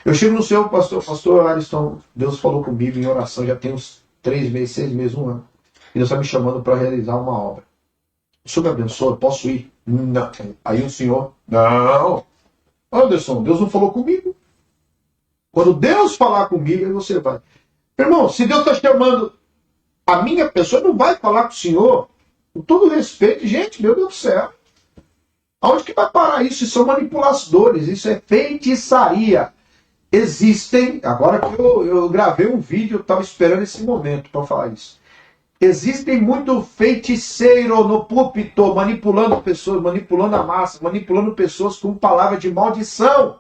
Eu chego no seu pastor Ariston, Deus falou comigo em oração, já tem uns 3 meses, 6 meses, 1 ano. E Deus está me chamando para realizar uma obra. O senhor me abençoa, posso ir? Não. Aí o senhor, não. Anderson, Deus não falou comigo. Quando Deus falar comigo, aí você vai. Irmão, se Deus está chamando a minha pessoa, não vai falar com o senhor. Com todo respeito, gente, meu Deus do céu. Aonde que vai parar isso? Isso são manipuladores, isso é feitiçaria. Existem, agora que eu gravei um vídeo, eu estava esperando esse momento para falar isso. Existem muito feiticeiro no púlpito, manipulando pessoas, manipulando a massa, manipulando pessoas com palavras de maldição.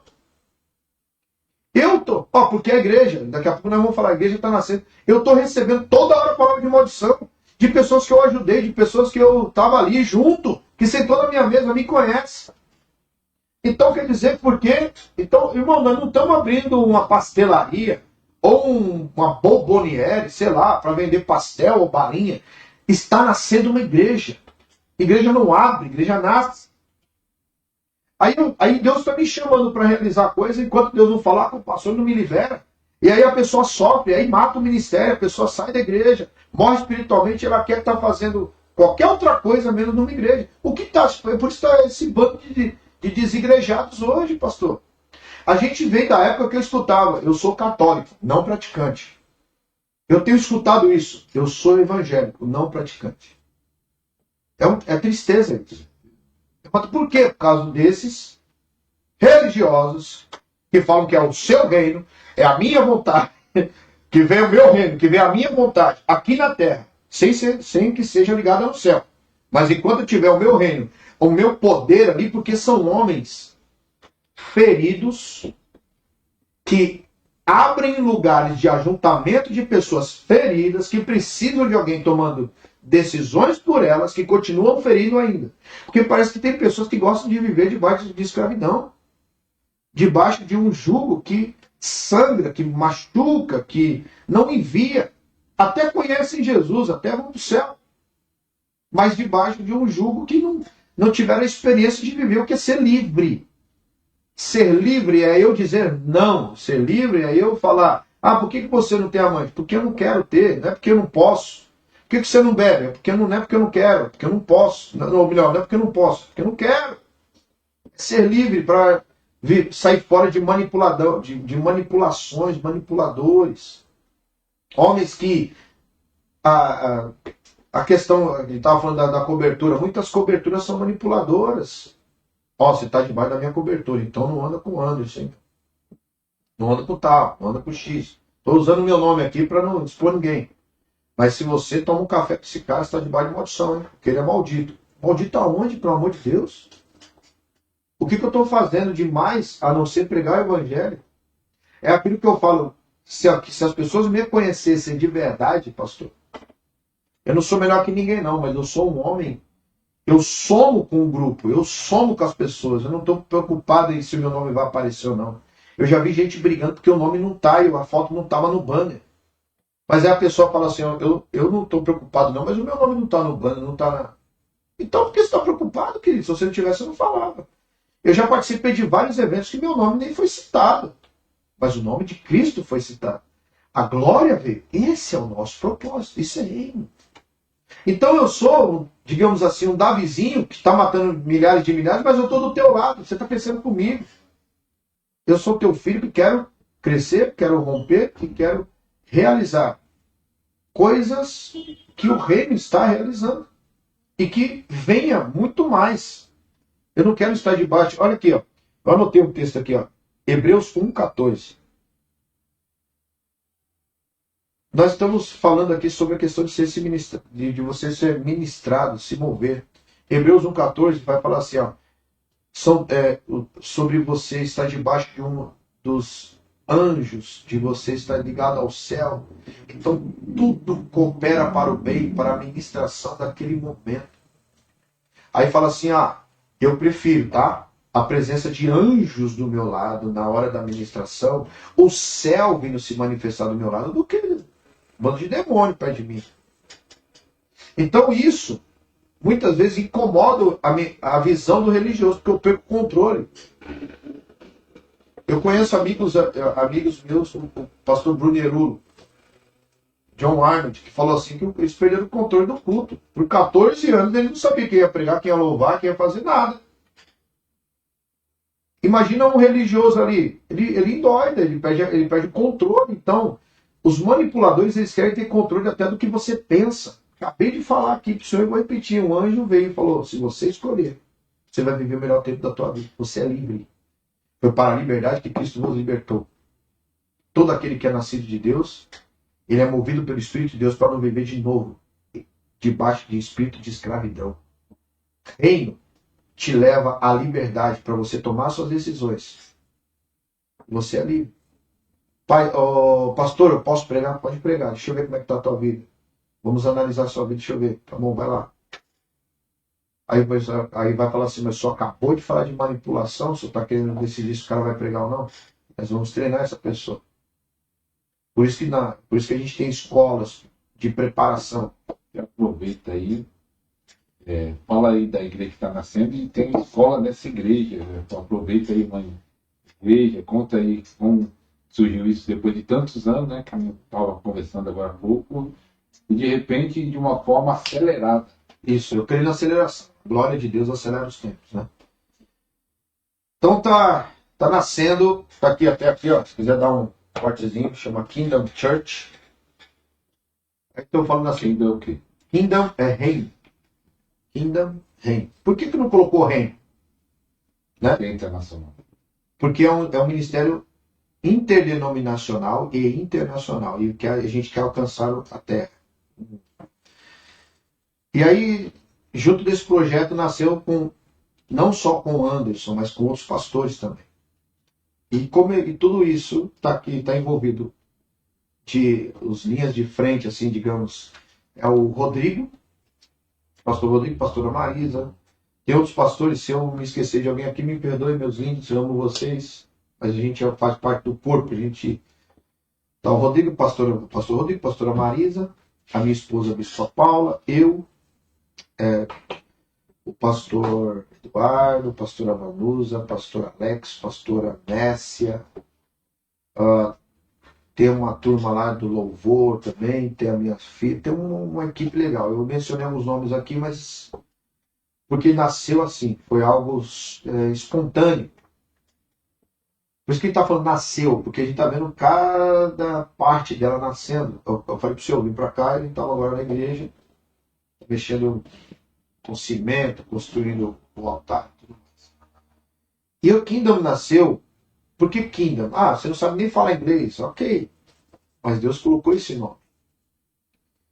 Eu tô, porque a igreja, daqui a pouco nós vamos falar, a igreja está nascendo. Eu estou recebendo toda hora palavra de maldição, de pessoas que eu ajudei, de pessoas que eu estava ali junto, que sentou na minha mesa, me conhece. Então quer dizer, por quê? Então, irmão, nós não estamos abrindo uma pastelaria ou uma bomboniere, sei lá, para vender pastel ou balinha. Está nascendo uma igreja. Igreja não abre, igreja nasce. Aí Deus está me chamando para realizar coisa, enquanto Deus não falar, o pastor não me libera. E aí a pessoa sofre, aí mata o ministério, a pessoa sai da igreja, morre espiritualmente, ela quer estar fazendo qualquer outra coisa menos numa igreja. O que está? Por isso está esse bando de desigrejados hoje, pastor. A gente vem da época que eu escutava, eu sou católico, não praticante. Eu tenho escutado isso, eu sou evangélico, não praticante. É tristeza isso. Por quê? Por causa desses religiosos que falam que é o seu reino, é a minha vontade, que vem o meu reino, que vem a minha vontade aqui na terra, sem que seja ligado ao céu. Mas enquanto eu tiver o meu reino, o meu poder ali, porque são homens feridos que abrem lugares de ajuntamento de pessoas feridas que precisam de alguém tomando decisões por elas, que continuam ferindo ainda. Porque parece que tem pessoas que gostam de viver debaixo de escravidão, debaixo de um jugo que sangra, que machuca, que não envia. Até conhecem Jesus, até vão para o céu, mas debaixo de um jugo que não tiveram a experiência de viver o que é ser livre. Ser livre é eu dizer não. Ser livre é eu falar, por que você não tem amante? Porque eu não quero ter, não é porque eu não posso. Por que você não bebe? Não é porque eu não quero, porque eu não posso. Não, melhor, não é porque eu não posso, porque eu não quero. Ser livre para sair fora de manipulador, de manipulações, manipuladores. Homens que a questão, ele estava falando da cobertura, muitas coberturas são manipuladoras. Você está debaixo da minha cobertura, então não anda com o Anderson. Não anda com o tal, não anda com o X. Estou usando o meu nome aqui para não expor ninguém. Mas se você toma um café com esse cara, você está debaixo de maldição, hein? Porque ele é maldito. Maldito aonde, pelo amor de Deus? O que eu estou fazendo demais a não ser pregar o evangelho? É aquilo que eu falo. Se as pessoas me conhecessem de verdade, pastor, eu não sou melhor que ninguém, não, mas eu sou um homem. Eu somo com o grupo, eu somo com as pessoas. Eu não estou preocupado em se o meu nome vai aparecer ou não. Eu já vi gente brigando porque o nome não está e a foto não estava no banner. Mas aí a pessoa fala assim, eu não estou preocupado não, mas o meu nome não está no banner, não está na... Então por que você está preocupado, querido? Se você não tivesse, eu não falava. Eu já participei de vários eventos que meu nome nem foi citado. Mas o nome de Cristo foi citado. A glória veio. Esse é o nosso propósito. Isso é reino. Então eu sou, digamos assim, um Davizinho que está matando milhares de milhares, mas eu estou do teu lado. Você está pensando comigo. Eu sou teu filho que quero crescer, quero romper e quero realizar coisas que o reino está realizando. E que venha muito mais. Eu não quero estar debaixo. Olha aqui, ó. Eu anotei um texto aqui, ó. Hebreus 1,14. Nós estamos falando aqui sobre a questão de você ser ministrado, se mover. Hebreus 1,14 vai falar assim, ó, sobre você estar debaixo de um dos anjos, de você estar ligado ao céu. Então, tudo coopera para o bem, para a ministração daquele momento. Aí fala assim, eu prefiro, tá? A presença de anjos do meu lado na hora da ministração, o céu vindo se manifestar do meu lado, do que um bando de demônio perto de mim. Então isso, muitas vezes, incomoda a visão do religioso, porque eu perco o controle. Eu conheço amigos meus, o pastor Bruno Erulo, John Arnold, que falou assim que eles perderam o controle do culto. Por 14 anos ele não sabia quem ia pregar, quem ia louvar, quem ia fazer nada. Imagina um religioso ali, ele endoida, ele perde o controle. Então, os manipuladores, eles querem ter controle até do que você pensa. Acabei de falar aqui para o senhor e vou repetir. Um anjo veio e falou, se você escolher, você vai viver o melhor tempo da tua vida. Você é livre. Foi para a liberdade que Cristo nos libertou. Todo aquele que é nascido de Deus, ele é movido pelo Espírito de Deus para não viver de novo, debaixo de espírito de escravidão. Reino te leva à liberdade para você tomar suas decisões. Você é livre. Pai, pastor, eu posso pregar? Pode pregar. Deixa eu ver como é que está a tua vida. Vamos analisar a sua vida, deixa eu ver. Tá bom, vai lá. Aí vai falar assim, mas só acabou de falar de manipulação, você está querendo decidir se o cara vai pregar ou não? Nós vamos treinar essa pessoa. Por isso que a gente tem escolas de preparação. Aproveita aí, fala aí da igreja que está nascendo e tem escola nessa igreja. Então aproveita aí, mãe, igreja, conta aí como surgiu isso depois de tantos anos, né? Que a gente estava conversando agora há pouco, e de repente de uma forma acelerada. Isso, eu creio na aceleração. Glória de Deus acelera os tempos, né? Então tá nascendo, tá aqui até aqui, ó. Se quiser dar um cortezinho, chama Kingdom Church. Aí estou falando assim. Kingdom é o quê? Kingdom é reino. Kingdom, reino. Por que não colocou reino? Né? É internacional. Porque é um ministério interdenominacional e internacional. E que a gente quer alcançar a terra. E aí, junto desse projeto, nasceu não só com o Anderson, mas com outros pastores também. E tudo isso está aqui, está envolvido os linhas de frente, assim, digamos, é o Rodrigo, pastor Rodrigo, pastora Marisa. Tem outros pastores, se eu me esquecer de alguém aqui, me perdoe, meus lindos, eu amo vocês, mas a gente faz parte do corpo, a gente... Então, o Rodrigo, pastor Rodrigo, pastora Marisa, a minha esposa, a bispa Paula, eu, o pastor Eduardo, pastora Vanusa, pastor Alex, pastora Messia, tem uma turma lá do louvor também, tem a minha filha, tem uma equipe legal. Eu mencionei alguns nomes aqui, mas porque nasceu assim, foi algo espontâneo. Por isso que a gente está falando nasceu, porque a gente está vendo cada parte dela nascendo. Eu falei para o senhor, eu vim para cá, ele estava agora na igreja, mexendo com cimento, construindo o altar e tudo mais. E o Kingdom nasceu, por que Kingdom? Ah, você não sabe nem falar inglês, ok. Mas Deus colocou esse nome.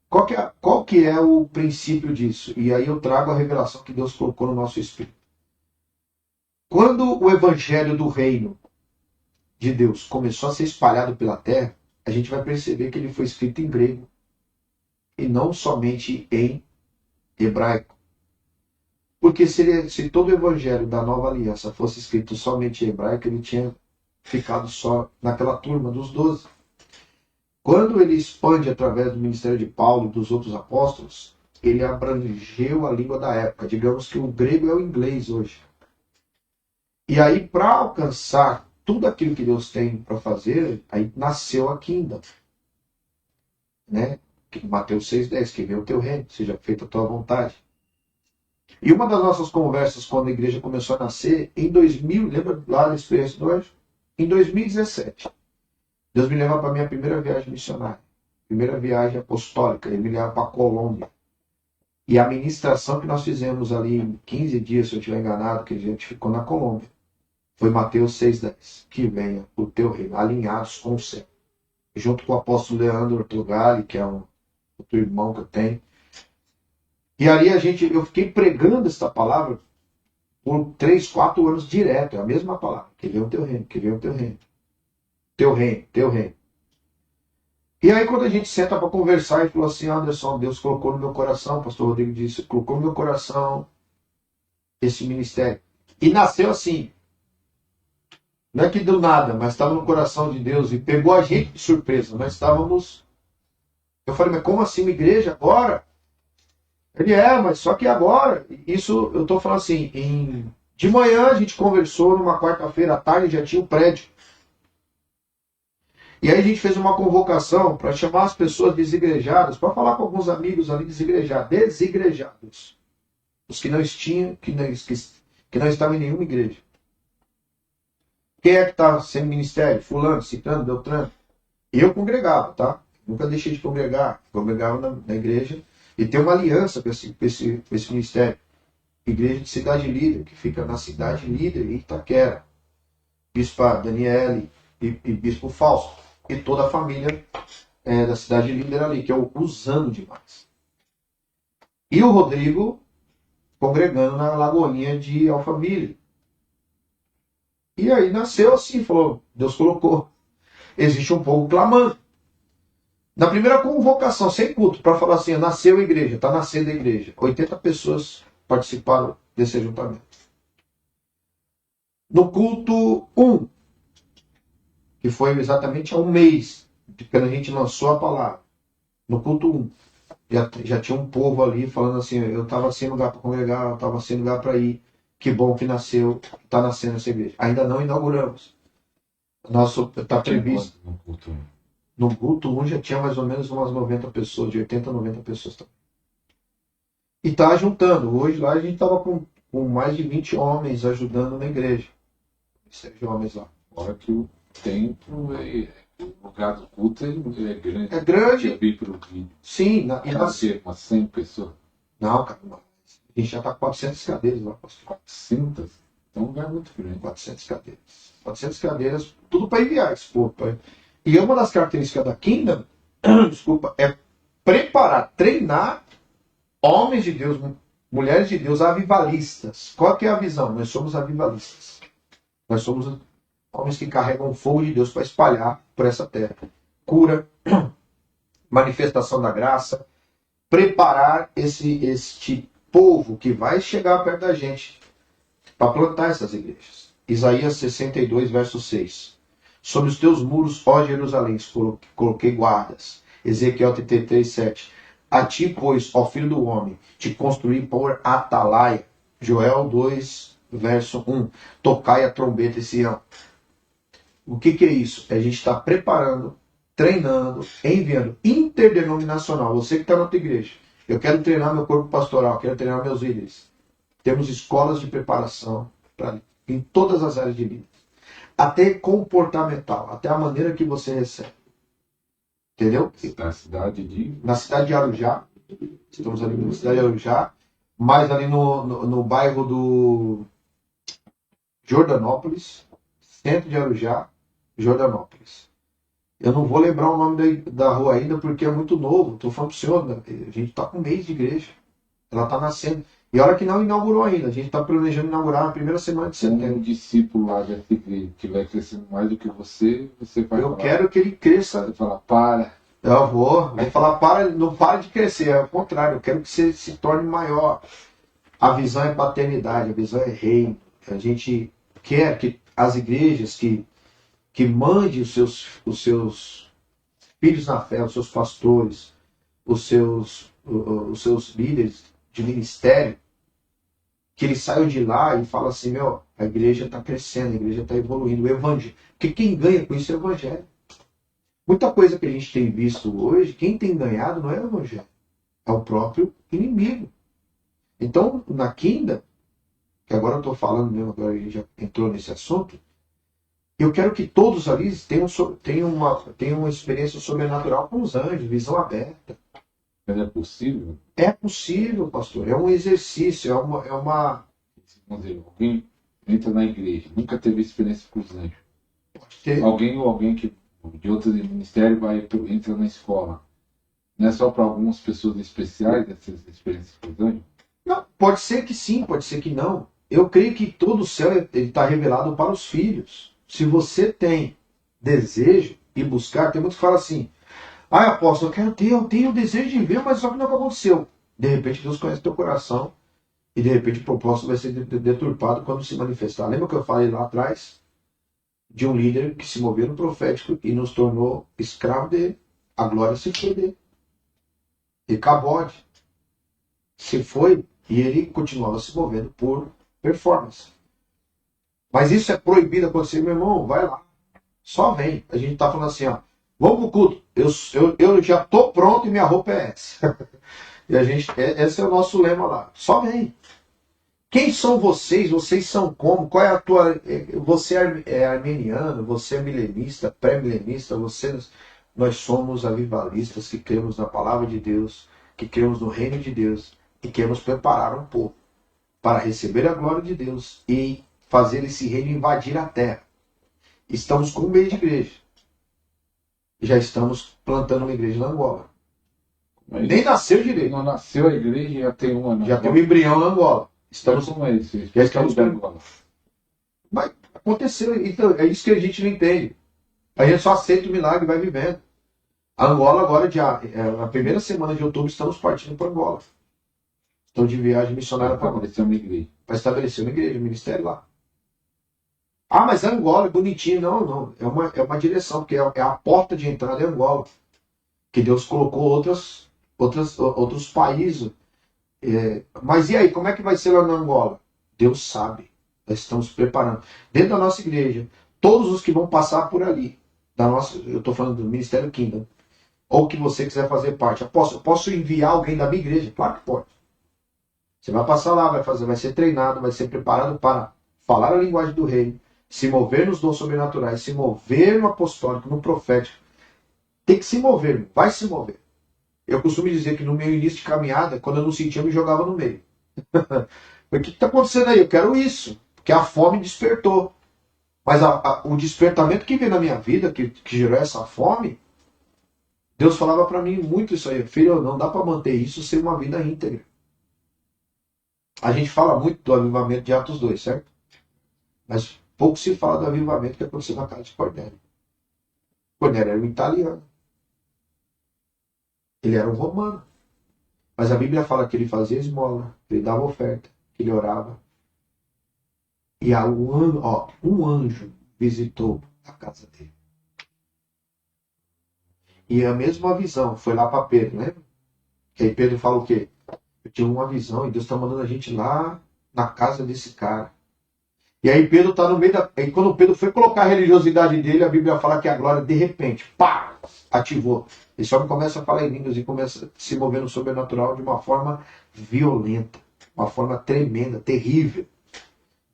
Qual que é o princípio disso? E aí eu trago a revelação que Deus colocou no nosso espírito. Quando o evangelho do reino de Deus começou a ser espalhado pela terra, a gente vai perceber que ele foi escrito em grego e não somente em hebraico. Porque se todo o evangelho da nova aliança fosse escrito somente em hebraico, ele tinha ficado só naquela turma dos 12. Quando ele expande através do ministério de Paulo e dos outros apóstolos, ele abrangeu a língua da época. Digamos que o grego é o inglês hoje. E aí, para alcançar tudo aquilo que Deus tem para fazer, aí nasceu a Kingdom. Né? Mateus 6,10, que venha o teu reino, seja feita a tua vontade. E uma das nossas conversas, quando a igreja começou a nascer, em 2000, lembra lá da experiência do anjo? Em 2017, Deus me leva para a minha primeira viagem missionária, primeira viagem apostólica, ele me leva para a Colômbia. E a ministração que nós fizemos ali em 15 dias, se eu estiver enganado, que a gente ficou na Colômbia, foi Mateus 6,10, que venha o teu reino, alinhados com o céu. Junto com o apóstolo Leandro Ortogali, que é um outro irmão que eu tenho. E aí eu fiquei pregando esta palavra por 3, 4 anos direto, é a mesma palavra, que venha o teu reino, que venha o teu reino. Teu reino, teu reino. E aí quando a gente senta para conversar, ele falou assim, Anderson, Deus colocou no meu coração, o pastor Rodrigo disse, colocou no meu coração esse ministério. E nasceu assim. Não é que do nada, mas estava no coração de Deus e pegou a gente de surpresa. Nós estávamos... Eu falei, mas como assim, uma igreja agora? Ele mas só que agora. Isso eu estou falando assim, de manhã a gente conversou, numa quarta-feira à tarde já tinha o prédio. E aí a gente fez uma convocação para chamar as pessoas desigrejadas, para falar com alguns amigos ali desigrejados. Os que não tinham, que não estavam em nenhuma igreja. Quem é que está sem ministério? Fulano, citando, Beltrano. E eu congregava, tá? Nunca deixei de congregar. Congregava na igreja. E tem uma aliança com esse ministério. Igreja de Cidade Líder, que fica na Cidade Líder, em Itaquera. Bispa Daniele e Bispo Fausto. E toda a família da Cidade Líder ali, que eu usando demais. E o Rodrigo congregando na Lagoinha de Alphaville. E aí nasceu assim, falou, Deus colocou. Existe um povo clamando. Na primeira convocação, sem culto, para falar assim, nasceu a igreja, está nascendo a igreja. 80 pessoas participaram desse ajuntamento. No culto 1, que foi exatamente há um mês, de quando a gente lançou a palavra, no culto 1, já tinha um povo ali falando assim, eu estava sem lugar para congregar, eu estava sem lugar para ir, que bom que nasceu, está nascendo essa igreja. Ainda não inauguramos. Nosso está previsto. No culto 1 já tinha mais ou menos umas 90 pessoas, de 80 a 90 pessoas também. E está juntando. Hoje lá a gente estava com mais de 20 homens ajudando na igreja. 7 homens lá. Olha que o templo, o lugar do culto é grande. É grande. Eu vi pelo vídeo. Sim. Umas 100 pessoas. Não, cara. A gente já está com 400 cadeiras lá, pastor. 400? Então é um lugar muito grande. 400 cadeiras. 400 cadeiras, tudo para enviar esse povo. E uma das características da Kingdom, desculpa, é preparar, treinar homens de Deus, mulheres de Deus, avivalistas. Qual que é a visão? Nós somos avivalistas. Nós somos homens que carregam o fogo de Deus para espalhar por essa terra. Cura, manifestação da graça, preparar este povo que vai chegar perto da gente para plantar essas igrejas. Isaías 62, verso 6. Sobre os teus muros, ó Jerusalém, coloquei guardas. Ezequiel 33, 7. A ti, pois, ó filho do homem, te construí por atalaia. Joel 2, verso 1. Tocai a trombeta em Sião. O que é isso? A gente está preparando, treinando, enviando, interdenominacional. Você que está na tua igreja. Eu quero treinar meu corpo pastoral, quero treinar meus líderes. Temos escolas de preparação em todas as áreas de vida. Até comportamental, até a maneira que você recebe. Entendeu? Na cidade de Arujá. Estamos ali na cidade de Arujá. Mais ali no bairro do Jordanópolis. Centro de Arujá, Jordanópolis. Eu não vou lembrar o nome da rua ainda porque é muito novo. Estou falando para o senhor, né? A gente está com um mês de igreja. Ela está nascendo. E olha que não inaugurou ainda. A gente está planejando inaugurar na primeira semana de setembro. Um discípulo lá dessa igreja que vai crescendo mais do que você vai Eu quero que ele cresça. Você fala, para. Eu vou falar, não para de crescer. É o contrário, eu quero que você se torne maior. A visão é paternidade, a visão é reino. A gente quer que as igrejas que mandem os seus filhos na fé, os seus pastores, os seus líderes de ministério, que eles saiam de lá e falam assim, a igreja está crescendo, a igreja está evoluindo, o evangelho. Porque quem ganha com isso é o evangelho. Muita coisa que a gente tem visto hoje, quem tem ganhado não é o evangelho, é o próprio inimigo. Então, na Kingdom, que agora eu estou falando mesmo, agora a gente já entrou nesse assunto, eu quero que todos ali tenham uma experiência sobrenatural com os anjos, visão aberta. Mas é possível? É possível, pastor. É um exercício, é uma... Vamos dizer, alguém entra na igreja, nunca teve experiência com os anjos. Pode ter. Alguém que de outro ministério entra na escola. Não é só para algumas pessoas especiais essas experiências com os anjos? Não, pode ser que sim, pode ser que não. Eu creio que todo o céu está revelado para os filhos. Se você tem desejo e buscar, tem muitos que falam assim, apóstolo, eu tenho o desejo de ver, mas só que nunca aconteceu. De repente Deus conhece teu coração e de repente o propósito vai ser deturpado quando se manifestar. Lembra que eu falei lá atrás de um líder que se moveu no profético e nos tornou escravo dele? A glória se foi dele. E Cabode se foi e ele continuava se movendo por performance. Mas isso é proibido acontecer, meu irmão, vai lá. Só vem. A gente está falando assim, Vamos pro culto. Eu já tô pronto e minha roupa é essa. E esse é o nosso lema lá. Só vem. Quem são vocês? Vocês são como? Qual é a tua... Você é armeniano, você é milenista, pré-milenista, nós somos avivalistas que cremos na palavra de Deus, que cremos no reino de Deus e queremos preparar um povo para receber a glória de Deus e fazer esse reino invadir a terra. Estamos com um mês de igreja. Já estamos plantando uma igreja na Angola. Mas Nem nasceu direito. não nasceu a igreja, já tem uma. Já tem um embrião na Angola. Estamos como é isso? Já estamos com Angola. Mas aconteceu. Então, é isso que a gente não entende. A gente só aceita o milagre e vai vivendo. A Angola agora, na primeira semana de outubro, estamos partindo para Angola. Estão de viagem missionária para Angola. Para estabelecer uma igreja, um ministério lá. Ah, mas Angola é bonitinho. Não, não. É uma direção, porque é a porta de entrada em Angola. Que Deus colocou outros países. Mas e aí, como é que vai ser lá na Angola? Deus sabe. Nós estamos preparando. Dentro da nossa igreja, todos os que vão passar por ali, eu estou falando do Ministério Kingdom, ou que você quiser fazer parte, eu posso enviar alguém da minha igreja? Claro que pode. Você vai passar lá, vai ser treinado, vai ser preparado para falar a linguagem do reino, se mover nos dons sobrenaturais, se mover no apostólico, no profético. Tem que se mover, vai se mover. Eu costumo dizer que no meu início de caminhada, quando eu não sentia, eu me jogava no meio. O que está acontecendo aí? Eu quero isso, porque a fome despertou. Mas o despertamento que veio na minha vida, que gerou essa fome, Deus falava para mim muito isso aí. Filho, não dá para manter isso sem uma vida íntegra. A gente fala muito do avivamento de Atos 2, certo? Mas pouco se fala do avivamento que aconteceu na casa de Cornélio. Cornélio era um italiano. Ele era um romano. Mas a Bíblia fala que ele fazia esmola, que ele dava oferta, que ele orava. E um anjo visitou a casa dele. E a mesma visão foi lá para Pedro, lembra? Que aí Pedro fala o quê? Eu tive uma visão e Deus está mandando a gente lá na casa desse cara. E aí Pedro está no meio da... E quando Pedro foi colocar a religiosidade dele, a Bíblia fala que a glória, de repente, pá, ativou. Esse homem começa a falar em línguas e começa a se mover no sobrenatural de uma forma violenta, uma forma tremenda, terrível.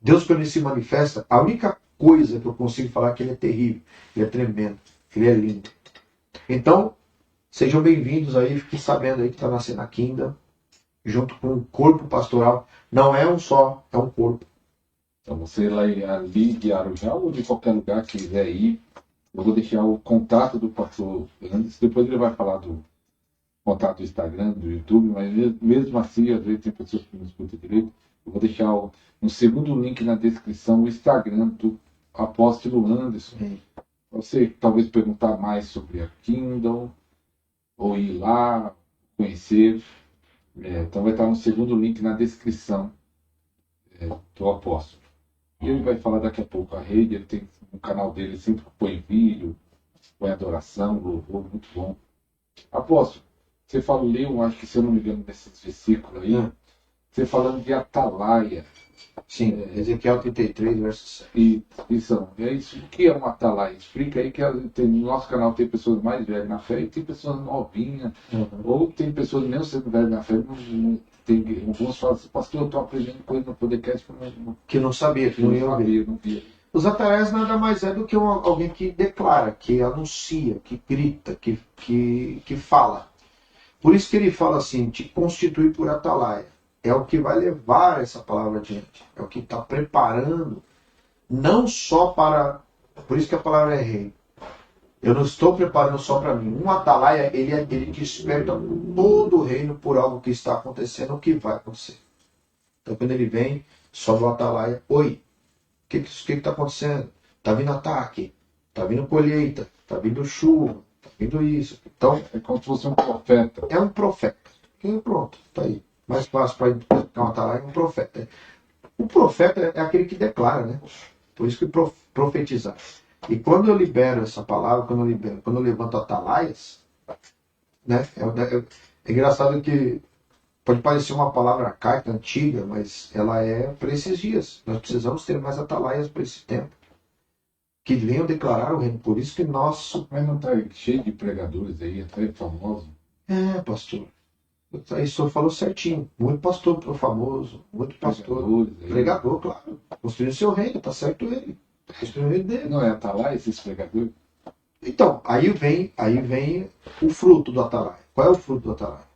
Deus, quando ele se manifesta, a única coisa que eu consigo falar é que ele é terrível, ele é tremendo, ele é lindo. Então, sejam bem-vindos aí, fiquem sabendo aí que está nascendo a Kingdom, junto com o corpo pastoral. Não é um só, é um corpo. Então você lá ali de Arujá ou de qualquer lugar que quiser ir, eu vou deixar o contato do pastor Anderson, depois ele vai falar do contato do Instagram, do YouTube, mas mesmo assim, às vezes tem pessoas que não escutam direito, eu vou deixar no segundo link na descrição o Instagram do apóstolo Anderson. Você talvez perguntar mais sobre a Kingdom, ou ir lá, conhecer. Então vai estar no segundo link na descrição do apóstolo. E ele vai falar daqui a pouco a rede, ele tem no canal dele, sempre põe vídeo, põe adoração, louvor, muito bom. Apóstolo, você leu, acho que se eu não me engano, nesses versículos aí, você falando de atalaia. Sim, Ezequiel 33, verso 7. Isso. O que é uma atalaia? Explica aí que no nosso canal tem pessoas mais velhas na fé e tem pessoas novinhas, ou tem pessoas mesmo sendo velhas na fé, tem alguns falam assim, pastor, eu estou aprendendo coisa no podcast que não sabia, que não ia ouvir. Não via. Os atalaias nada mais é do que alguém que declara, que anuncia, que grita, que fala. Por isso que ele fala assim, te constitui por atalaia. É o que vai levar essa palavra adiante. É o que está preparando, não só para... Por isso que a palavra é rei. Eu não estou preparando só para mim. Um atalaia, ele desperta todo o reino por algo que está acontecendo ou que vai acontecer. Então quando ele vem, sobe o atalaia. Oi, o que está acontecendo? Está vindo ataque, está vindo colheita, está vindo chuva, está vindo isso. Então é como se fosse um profeta. É um profeta. E pronto, está aí. Mais fácil para identificar um atalaia é um profeta. O profeta é aquele que declara, né? Por isso que profetizar. E quando eu libero essa palavra, quando eu levanto atalaias, né? É engraçado que pode parecer uma palavra arcaica, antiga, mas ela é para esses dias. Nós precisamos ter mais atalaias para esse tempo. que venham declarar o reino. Por isso que nosso... Mas não está cheio de pregadores aí, até famosos. Pastor. Aí o senhor falou certinho. Muito pastor famoso, muito pastor. Pregadores aí. Pregador, claro. Construindo seu reino, tá certo ele. Construindo o reino dele. Não é Atalai esses pregadores? Então, aí vem o fruto do Atalaia. Qual é o fruto do Atalaia?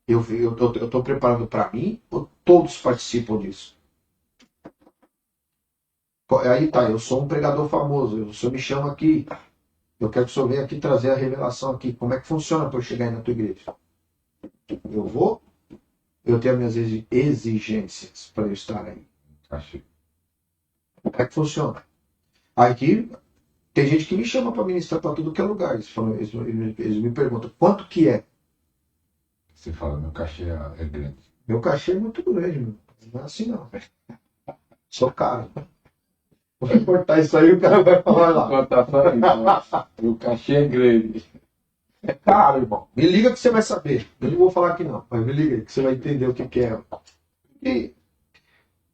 Eu estou preparando para mim ou todos participam disso? Aí tá, eu sou um pregador famoso, o senhor me chama aqui, eu quero que o senhor venha aqui trazer a revelação aqui. Como é que funciona para eu chegar aí na tua igreja? Eu vou, eu tenho as minhas exigências para eu estar aí. Achei. Como é que funciona? Aqui tem gente que me chama para ministrar para tudo que é lugar. Eles me perguntam, quanto que é? Você fala, meu cachê é grande. Meu cachê é muito grande, meu. Não é assim não. Sou caro. Vou cortar isso aí, o cara vai falar lá. Contar só isso. Meu cachê é grande. É caro, irmão. Me liga que você vai saber. Eu não vou falar aqui não, mas me liga aí que você vai entender o que é. E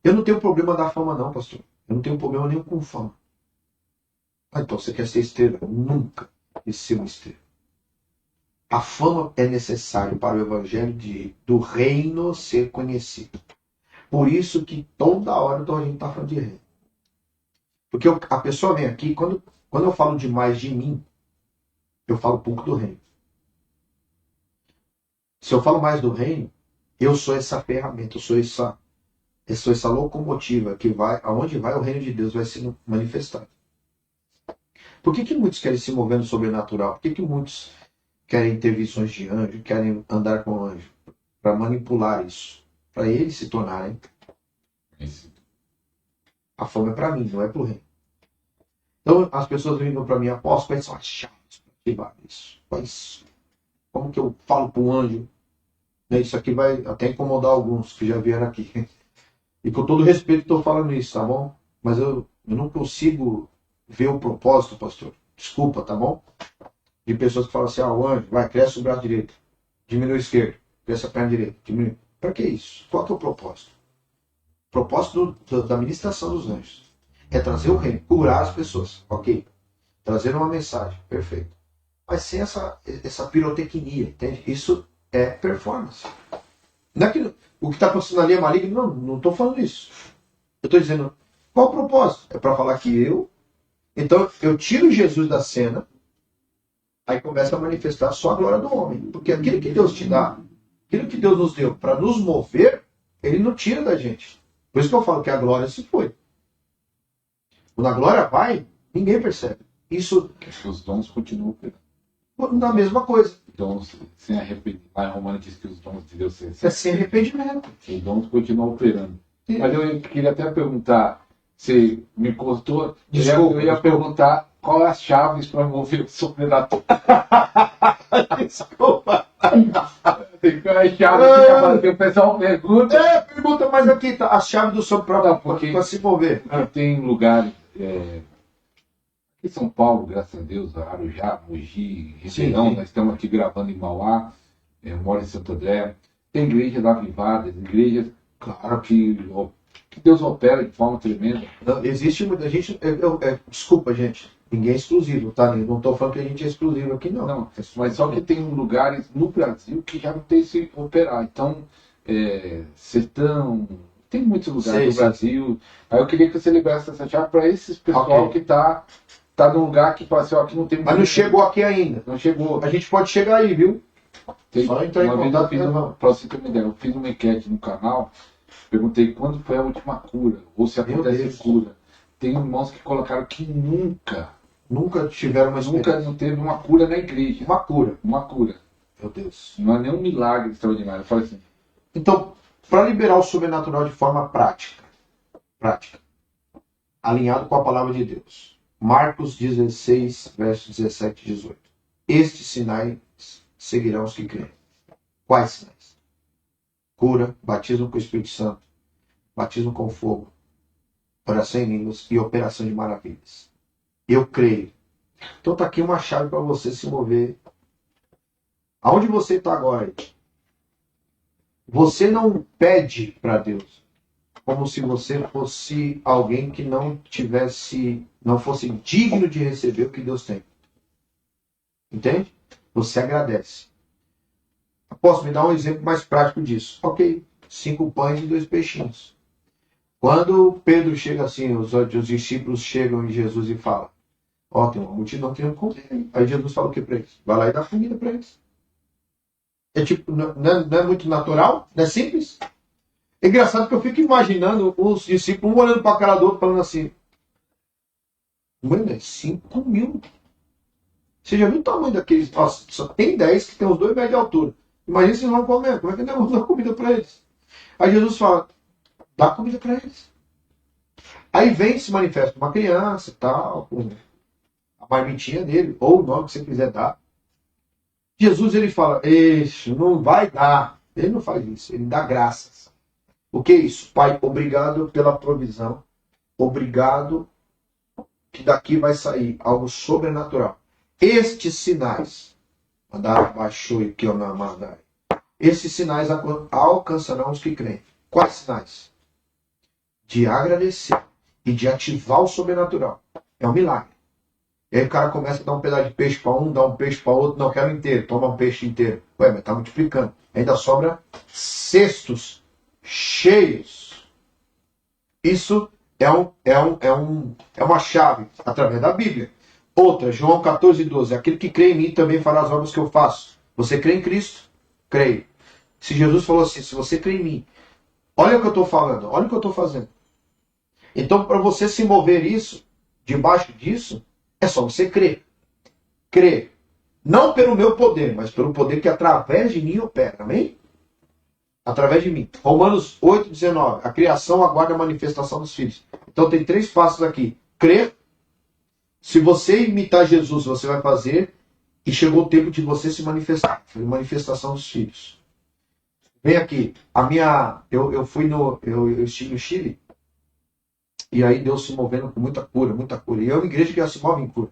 eu não tenho problema da fama não, pastor. Eu não tenho problema nenhum com fama. Ah, então você quer ser estrela? Nunca quis ser uma estrela. A fama é necessária para o evangelho do reino ser conhecido. Por isso que toda hora a gente está falando de reino. Porque a pessoa vem aqui, quando eu falo demais de mim, eu falo pouco do reino. Se eu falo mais do reino, eu sou essa ferramenta, eu sou essa locomotiva que vai, aonde vai o reino de Deus vai se manifestar. Por que muitos querem se mover no sobrenatural? Por que muitos querem ter visões de anjo, querem andar com anjo? Para manipular isso. Para eles se tornarem. A fama é para mim, não é para o reino. Então as pessoas vêm para mim, apóstolo, quais são as chaves para ativar isso? Como que eu falo para um anjo? Isso aqui vai até incomodar alguns que já vieram aqui. E com todo respeito estou falando isso, tá bom? Mas eu não consigo ver o propósito, pastor. Desculpa, tá bom? De pessoas que falam assim, o anjo, vai, cresce o braço direito, diminui o esquerdo, cresce a perna direita, diminui. Para que isso? Qual que é o propósito? O propósito da ministração dos anjos é trazer o reino, curar as pessoas, ok? Trazer uma mensagem, perfeito. Mas sem essa pirotecnia, entende? Isso é performance. Não é que o que está acontecendo ali é maligno, não estou falando isso. Eu estou dizendo, qual o propósito? É para falar que então eu tiro Jesus da cena, aí começa a manifestar só a glória do homem. Porque aquilo que Deus te dá, aquilo que Deus nos deu para nos mover, Ele não tira da gente. Por isso que eu falo que a glória se foi. Quando a glória vai, ninguém percebe. Isso. Os dons continuam operando. Na mesma coisa. Dons sem arrependimento. Lá em Romanos diz que os dons de Deus é sem arrependimento. Os dons continuam operando. Mas eu queria até perguntar, você me cortou, eu ia perguntar qual é as chaves para mover o sobrenatural. Desculpa. Qual é a chave que o pessoal pergunta? Pergunta, mas aqui tá a chave do sobrenatural para se mover. Tem lugares, aqui em São Paulo, graças a Deus, Arujá, Mogi, Ribeirão, nós estamos aqui gravando em Mauá, moro em Santo André. Tem igrejas avivadas, igrejas, claro, que Deus opera de forma tremenda. Existe muita gente. Desculpa, gente. Ninguém é exclusivo, tá? Não estou falando que a gente é exclusivo aqui, não. Não, mas só que tem lugares no Brasil que já não tem se operar. Então, sertão, tem muitos lugares no Brasil. Aí eu queria que você liberasse essa chave para esses pessoal que tá num lugar que fala assim, ó, aqui não tem. Mas não chegou aqui ainda. Não chegou. A gente pode chegar aí, viu? Só entrar em contato. Para você ter uma ideia, eu fiz uma enquete no canal, perguntei quando foi a última cura, ou se acontece cura. Tem irmãos que colocaram que nunca tiveram uma experiência. Nunca não teve uma cura na igreja. Uma cura. Meu Deus. Não é nem um milagre extraordinário. Eu falei assim. Então, para liberar o sobrenatural de forma prática, alinhado com a palavra de Deus. Marcos 16, versos 17 e 18. Estes sinais seguirão os que creem. Quais sinais? Cura, batismo com o Espírito Santo, batismo com fogo, oração em línguas e operação de maravilhas. Eu creio. Então está aqui uma chave para você se mover. Aonde você está agora? Você não pede para Deus. como se você fosse alguém que não fosse digno de receber o que Deus tem. Entende? Você agradece. Posso me dar um exemplo mais prático disso? Ok, 5 pães e 2 peixinhos. Quando Pedro chega assim, os discípulos chegam em Jesus e falam, ó, tem uma multidão querendo comer. Aí Jesus fala o que para eles? Vai lá e dá comida para eles. É tipo, não é muito natural? Não é simples? É engraçado que eu fico imaginando os discípulos um olhando para a cara do outro falando assim, mano, é 5.000. Você já viu o tamanho daqueles? Nossa, só tem 10 que tem uns 2 metros de altura. Imagina se eles vão comer. Como é que nós vamos dar comida para eles? Aí Jesus fala, dá comida para eles. Aí vem e se manifesta uma criança e tal, com a marmitinha dele, ou o nome que você quiser dar. Jesus ele fala, isso não vai dar. Ele não faz isso, ele dá graças. O que é isso? Pai, obrigado pela provisão. Obrigado que daqui vai sair algo sobrenatural. Estes sinais, esses sinais alcançarão os que creem. Quais sinais? De agradecer e de ativar o sobrenatural. É um milagre. E aí o cara começa a dar um pedaço de peixe para um, dá um peixe para outro, não, quero inteiro, toma um peixe inteiro. Ué, mas está multiplicando. Ainda sobra cestos cheios. Isso é uma chave através da Bíblia. Outra, João 14:12. Aquele que crê em mim também fará as obras que eu faço. Você crê em Cristo? Creio. Se Jesus falou assim, se você crê em mim, olha o que eu estou falando, olha o que eu estou fazendo. Então, para você se mover debaixo disso, é só você crer. Crer. Não pelo meu poder, mas pelo poder que através de mim opera. Amém? Através de mim. Romanos 8:19. A criação aguarda a manifestação dos filhos. Então tem 3 passos aqui. Crer. Se você imitar Jesus, você vai fazer. E chegou o tempo de você se manifestar. Foi a manifestação dos filhos. Vem aqui. Eu estive no Chile. E aí Deus se movendo com muita cura, muita cura. E é uma igreja que já se move em cura.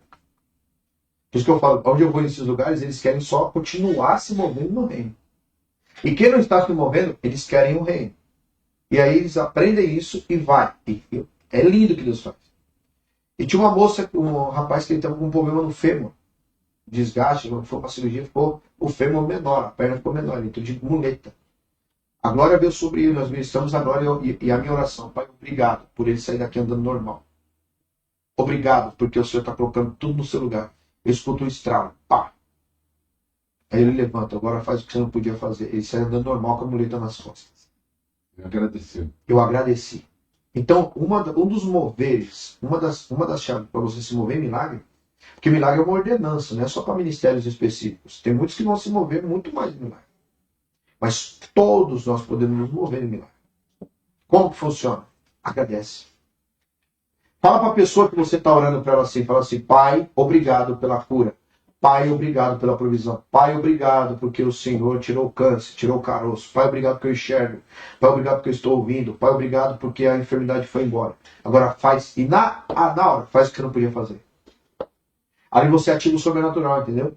Por isso que eu falo, onde eu vou nesses lugares, eles querem só continuar se movendo no reino. E quem não está se movendo, eles querem o reino. E aí eles aprendem isso e vai. É lindo o que Deus faz. E tinha uma moça, um rapaz que ele estava com um problema no fêmur. Desgaste, quando foi para a cirurgia, ficou o fêmur menor, a perna ficou menor, ele entrou de muleta. A glória veio sobre ele, nós ministramos a glória e a minha oração. Pai, obrigado por ele sair daqui andando normal. Obrigado, porque o Senhor está colocando tudo no seu lugar. Eu escuto um estralo. Pá! Aí ele levanta, agora faz o que você não podia fazer. Ele sai andando normal com a muleta nas costas. Eu agradeci. Então, um dos moveres, uma das chaves para você se mover em milagre, porque milagre é uma ordenança, não é só para ministérios específicos. Tem muitos que vão se mover muito mais em milagre. Mas todos nós podemos nos mover em milagre. Como que funciona? Agradece. Fala para a pessoa que você está orando para ela assim, fala assim, Pai, obrigado pela cura. Pai, obrigado pela provisão. Pai, obrigado porque o Senhor tirou o câncer, tirou o caroço. Pai, obrigado porque eu enxergo. Pai, obrigado porque eu estou ouvindo. Pai, obrigado porque a enfermidade foi embora. Agora faz, e na hora, faz o que você não podia fazer. Ali você ativa o sobrenatural, entendeu?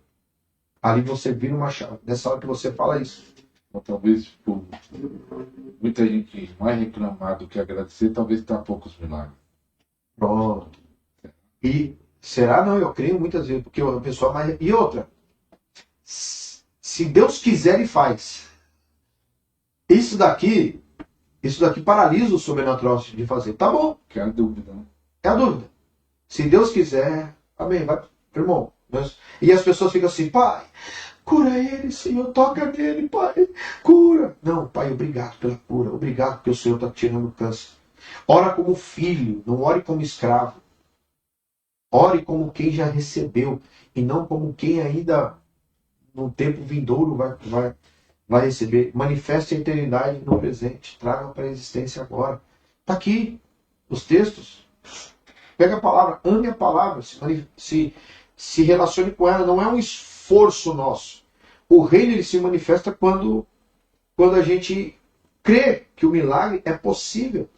Ali você vira uma chave. Nessa hora que você fala isso. Então, talvez, por muita gente mais reclamar do que agradecer, talvez tenha poucos milagres. Pronto. E será? Não, eu creio muitas vezes, porque a pessoa mais. E outra, se Deus quiser, Ele faz. Isso daqui paralisa o sobrenatural de fazer. Tá bom. Que é a dúvida, né? É a dúvida. Se Deus quiser, amém. Vai, irmão. E as pessoas ficam assim, Pai, cura ele, Senhor, toca nele, Pai, cura. Não, Pai, obrigado pela cura. Obrigado porque o Senhor está tirando o câncer. Ora como filho, não ore como escravo. Ore como quem já recebeu e não como quem ainda no tempo vindouro vai receber. Manifeste a eternidade no presente. Traga para a existência agora. Está aqui os textos. Pega a palavra, ame a palavra, se relacione com ela. Não é um esforço nosso. O reino ele se manifesta quando a gente crê que o milagre é possível.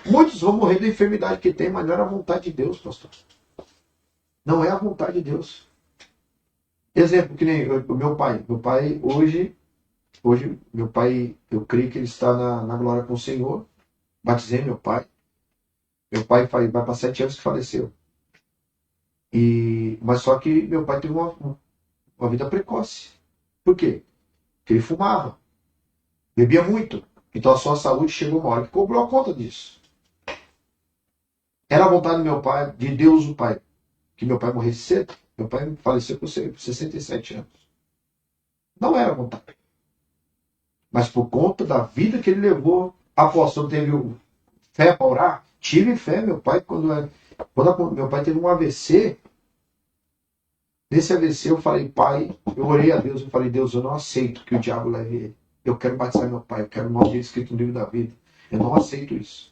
Muitos vão morrer da enfermidade que tem, mas não era a vontade de Deus, pastor. Não é a vontade de Deus. Exemplo, que nem o meu pai. Meu pai, hoje, meu pai, eu creio que ele está na glória com o Senhor. Batizei meu pai. Meu pai vai para 7 anos que faleceu. Mas só que meu pai teve uma vida precoce. Por quê? Porque ele fumava, bebia muito. Então a sua saúde chegou uma hora que cobrou a conta disso. Era a vontade do meu pai, de Deus o Pai, que meu pai morresse cedo. Meu pai faleceu com 67 anos. Não era a vontade. Mas por conta da vida que ele levou, apóstolo teve fé para orar? Tive fé, meu pai, quando meu pai teve um AVC. Nesse AVC eu falei, pai, eu orei a Deus, eu falei, Deus, eu não aceito que o diabo leve ele. Eu quero batizar meu pai, eu quero o nome dele escrito no livro da vida. Eu não aceito isso.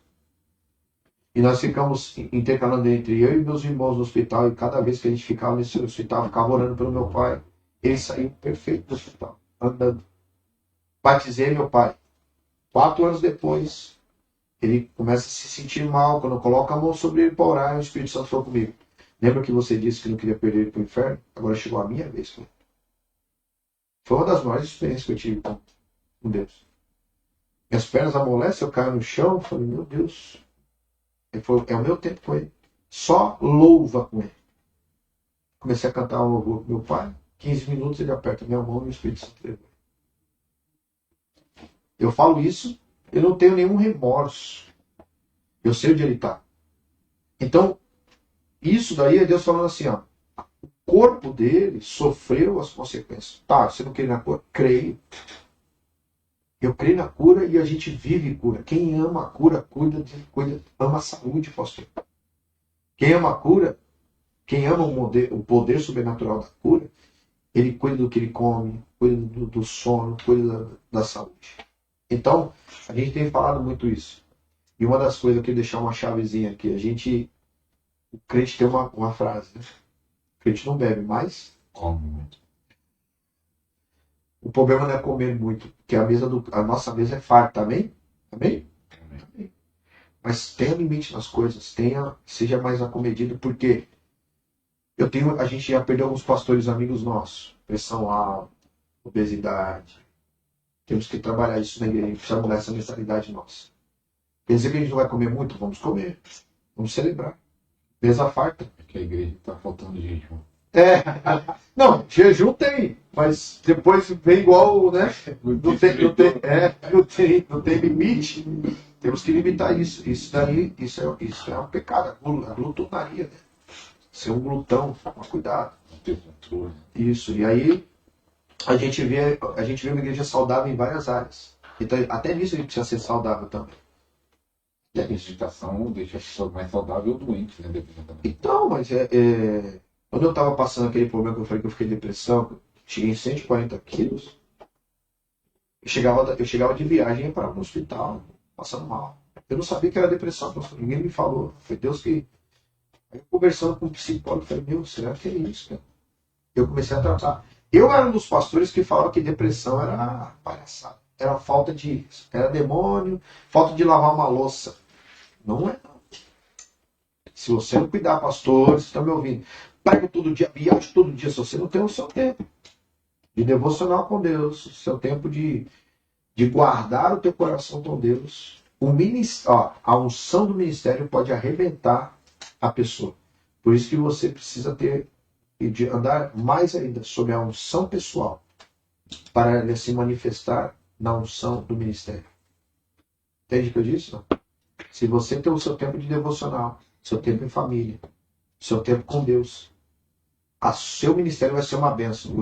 E nós ficamos intercalando entre eu e meus irmãos no hospital, e cada vez que a gente ficava nesse hospital, ficava orando pelo meu pai, ele saiu perfeito do hospital, andando. Batizei meu pai. 4 anos depois, ele começa a se sentir mal, quando eu coloco a mão sobre ele para orar, o Espírito Santo falou comigo. Lembra que você disse que não queria perder ele para o inferno? Agora chegou a minha vez. Foi uma das maiores experiências que eu tive com Deus. Minhas pernas amolecem, eu caio no chão, eu falei, meu Deus, é o meu tempo com ele. Só louva com ele. Comecei a cantar um louvor com meu pai, 15 minutos ele aperta minha mão e o Espírito Santo levou. Eu falo isso, eu não tenho nenhum remorso. Eu sei onde ele está. Então, isso daí é Deus falando assim, ó. O corpo dele sofreu as consequências. Tá, você não crê na cura? Creio. Eu creio na cura e a gente vive cura. Quem ama a cura, ama a saúde, pastor. Quem ama a cura, quem ama o poder sobrenatural da cura, ele cuida do que ele come, cuida do sono, cuida da saúde. Então, a gente tem falado muito isso. E uma das coisas, eu queria deixar uma chavezinha aqui. O crente tem uma frase, né? O crente não bebe, mas come muito. O problema não é comer muito, porque a nossa mesa é farta, amém? Amém? Amém. Mas tenha limite nas coisas, seja mais acomedido, porque a gente já perdeu alguns pastores amigos nossos, pressão alta, obesidade. Temos que trabalhar isso na igreja, a gente precisa mudar essa mentalidade nossa. Quer dizer que a gente não vai comer muito? Vamos comer. Vamos celebrar. Mesa farta. Porque a igreja está faltando jejum. Não, jejum tem, mas depois vem igual, né? Não tem limite. Temos que limitar isso. Isso é um pecado, a glutonaria, né? Ser um glutão, toma cuidado. Isso, e aí a gente vê uma igreja saudável em várias áreas. Então, até nisso a gente precisa ser saudável também. E a meditação deixa a pessoa mais saudável ou doente, né? Então, mas quando eu estava passando aquele problema que eu falei que eu fiquei em depressão, cheguei em 140 quilos, eu chegava de viagem e ia para o hospital, passando mal. Eu não sabia que era depressão, ninguém me falou. Foi Deus que... Aí, conversando com o psicólogo, eu falei, meu, será que é isso, cara? Eu comecei a tratar. Eu era um dos pastores que falava que depressão era palhaçada. Era demônio, falta de lavar uma louça. Não é, não. Se você não cuidar, pastor, vocês estão me ouvindo, prego todo dia, viajo todo dia, se você não tem o seu tempo de devocional com Deus, o seu tempo de guardar o teu coração com Deus, a unção do ministério pode arrebentar a pessoa. Por isso que você precisa de andar mais ainda sobre a unção pessoal para ela se manifestar na unção do ministério. Entende o que eu disse? Não? Se você tem o seu tempo de devocional, seu tempo em família, seu tempo com Deus, seu ministério vai ser uma bênção.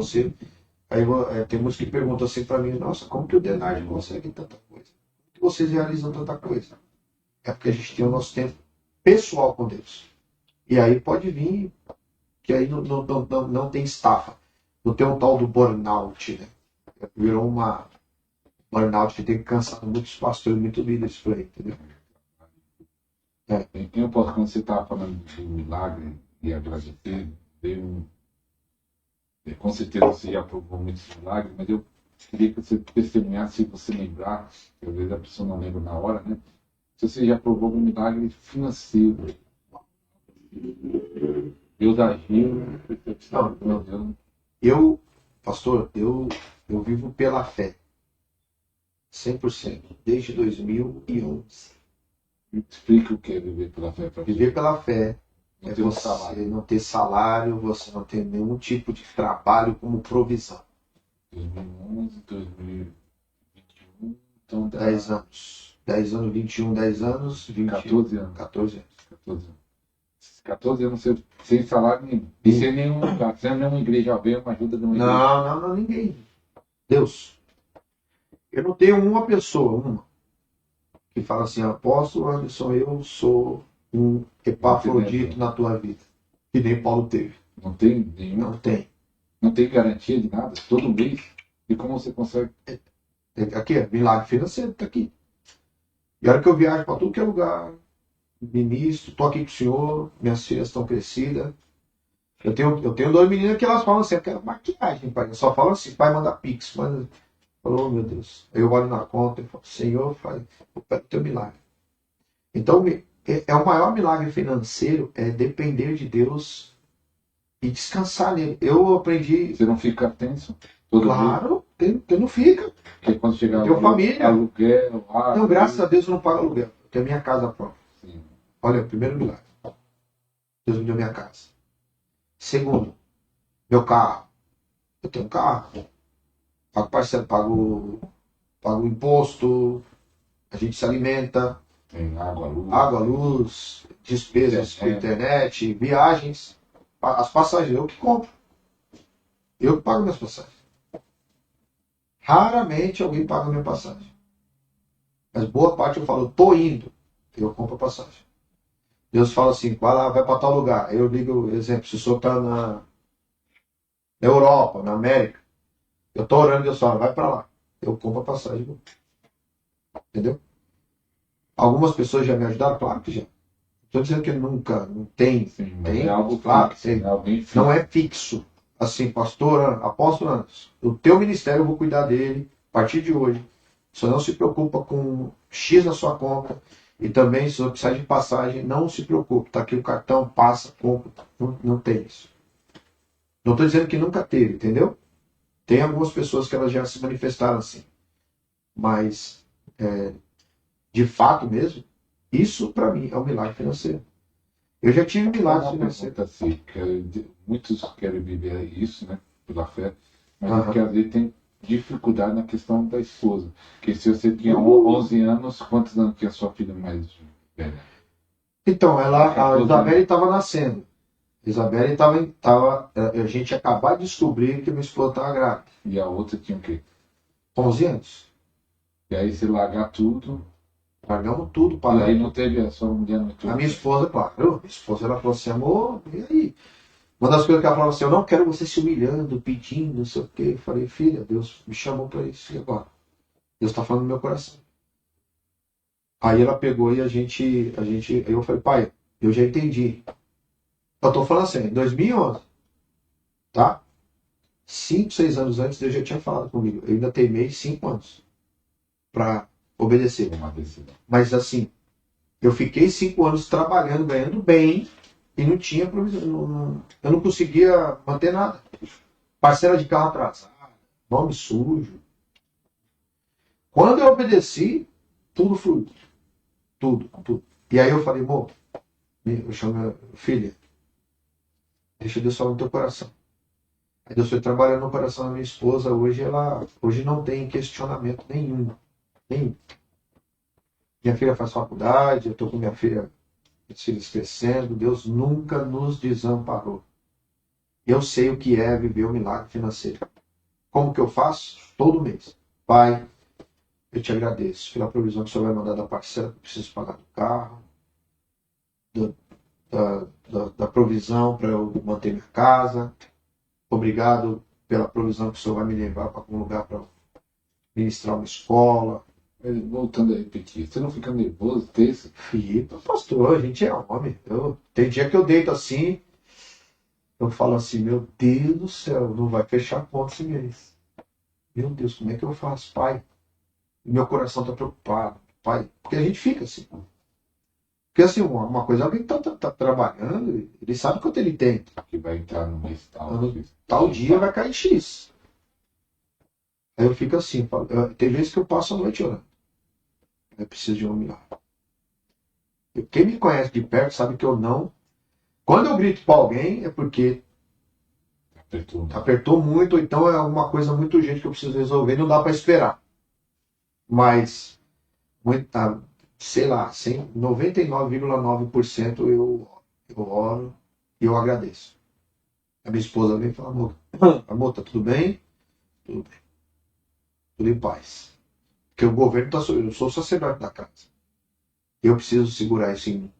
Tem muitos que perguntam assim para mim, nossa, como que o Denard consegue tanta coisa? Como que vocês realizam tanta coisa? É porque a gente tem o nosso tempo pessoal com Deus. E aí pode vir, que aí não tem estafa. Não tem um tal do burnout, né? Virou uma burnout que tem cansado muitos pastores, muitos líderes por aí, entendeu? Eu posso, quando você estava falando de milagre e agradecer, com certeza você já provou muitos milagres, mas eu queria que você testemunhasse, se você lembrar, que às vezes a pessoa não lembra na hora, né? Se você já provou um milagre financeiro. Deus agiu, meu Deus. Pastor, eu vivo pela fé. 100%, desde 2011. Explica o que é viver pela fé para Viver pela fé Não é ter um você salário. não ter salário, você não ter nenhum tipo de trabalho como provisão. 2011, 2021, então dá 10 anos. 10 anos, 21, 10 anos, 20, 14 anos. 14 anos. 14 anos. Esses 14 anos sem salário nenhum. E sem nenhum lugar, sem nenhuma igreja ver uma ajuda de uma igreja. Não, ninguém. Deus. Eu não tenho uma pessoa, que fala assim, apóstolo Anderson, eu sou um epafrodito na tua vida. Que nem Paulo teve. Não tem nenhum. Não tem. Não tem garantia de nada, todo mês. E como você consegue? Aqui é milagre financeiro, tá aqui. E a hora que eu viajo para tudo que é lugar, ministro, tô aqui com o senhor, minhas filhas estão crescidas. Eu tenho duas meninas que elas falam assim, eu quero maquiagem, pai. Eu só falo assim, pai, manda pix. Mas, oh, meu Deus. Aí eu olho na conta e falo, Senhor, faz o teu milagre. Então, o maior milagre financeiro é depender de Deus e descansar nele. Eu aprendi. Você não fica tenso? Todo mês? Claro, tem não fica. Porque quando chegar Tenho família. aluguel, água, Não, graças a Deus eu não pago aluguel. Eu tenho minha casa própria. sim. Olha, primeiro milagre. Deus me deu minha casa. Segundo, meu carro. Eu tenho um carro. Pago parcela, pago imposto. A gente se alimenta. Tem água, Água, luz, despesas com internet, viagens. As passagens eu que compro. Eu que pago minhas passagens. Raramente alguém paga minha passagem. Mas boa parte eu falo, tô indo. Eu compro a passagem. Deus fala assim, vai lá, vai para tal lugar. Aí eu ligo, exemplo, se o senhor está na Europa, na América, eu estou orando, Deus fala, vai para lá. Eu compro a passagem. Entendeu? Algumas pessoas já me ajudaram? Claro que já. Estou dizendo que nunca, não tem. Sim, mas Tem, é algo claro fixo, que tem. é alguém fixo. Não é fixo. Assim, pastor, apóstolo Anderson, o teu ministério eu vou cuidar dele a partir de hoje. O senhor não se preocupa com X na sua conta. E também, se você precisar de passagem, não se preocupe. Está aqui o cartão, passa, compra. Não tem isso. Não estou dizendo que nunca teve, entendeu? Tem algumas pessoas que elas já se manifestaram assim. Mas, de fato mesmo, isso para mim é um milagre financeiro. Eu já tive milagres financeiros. Assim, muitos querem viver isso, né? Pela fé. Mas Aham. porque às vezes tem dificuldade na questão da esposa. Porque se você tinha 11 anos, quantos anos tinha sua filha mais velha? Então, a 14 Isabelle estava nascendo. Isabelle estava. A gente ia acabar de descobrir que minha esposa estava grávida. E a outra tinha o quê? 11 anos. E aí você largar tudo. Largamos tudo E para aí não teve a sua mulher no A minha esposa, claro. Minha esposa, ela falou assim, amor, e aí? Uma das coisas que ela falava assim, eu não quero você se humilhando, pedindo, não sei o quê. Eu falei, filha, Deus me chamou para isso. E agora? Deus está falando no meu coração. Aí ela pegou e aí eu falei, pai, eu já entendi. Eu tô falando assim, em 2011, tá? 5, 6 anos antes, Deus já tinha falado comigo. Eu ainda teimei 5 anos para obedecer. Uma decisão. Mas assim, eu fiquei 5 anos trabalhando, ganhando bem, e não tinha provisão. Eu não conseguia manter nada. Parcela de carro atrasada, nome sujo. Quando eu obedeci, tudo fluiu. Tudo. E aí eu falei, amor, eu chamo minha filha, deixa Deus falar no teu coração. Aí Deus foi trabalhando no coração da minha esposa. Hoje não tem questionamento nenhum. Minha filha faz faculdade, eu estou com minha filha crescendo. Deus nunca nos desamparou. Eu sei o que é viver um milagre financeiro. Como que eu faço? Todo mês. Pai, eu te agradeço pela provisão que o Senhor vai mandar da parcela que eu preciso pagar do carro, da provisão para eu manter minha casa. Obrigado pela provisão que o Senhor vai me levar para algum lugar para ministrar uma escola. Mas voltando a repetir, você não fica nervoso, tenso? Filho, pastor, a gente é homem. Tem dia que eu deito assim, eu falo assim, meu Deus do céu, não vai fechar a conta esse mês. Meu Deus, como é que eu faço, pai? Meu coração está preocupado, pai. Porque a gente fica assim. Porque assim, uma coisa, alguém que tá trabalhando, ele sabe quanto ele tem. Que vai entrar no mês tal. Tal dia vai cair X. Aí eu fico assim, tem vezes que eu passo a noite orando. Eu preciso de um milagre. Quem me conhece de perto sabe que eu não. Quando eu grito para alguém é porque apertou muito, ou então é alguma coisa muito urgente que eu preciso resolver, não dá para esperar. Mas, sei lá, 99,9% eu oro e eu agradeço. A minha esposa vem e fala, amor, tá tudo bem? Tudo bem. Tudo em paz. Porque o governo eu sou o sacerdote da casa. Eu preciso segurar isso em mim.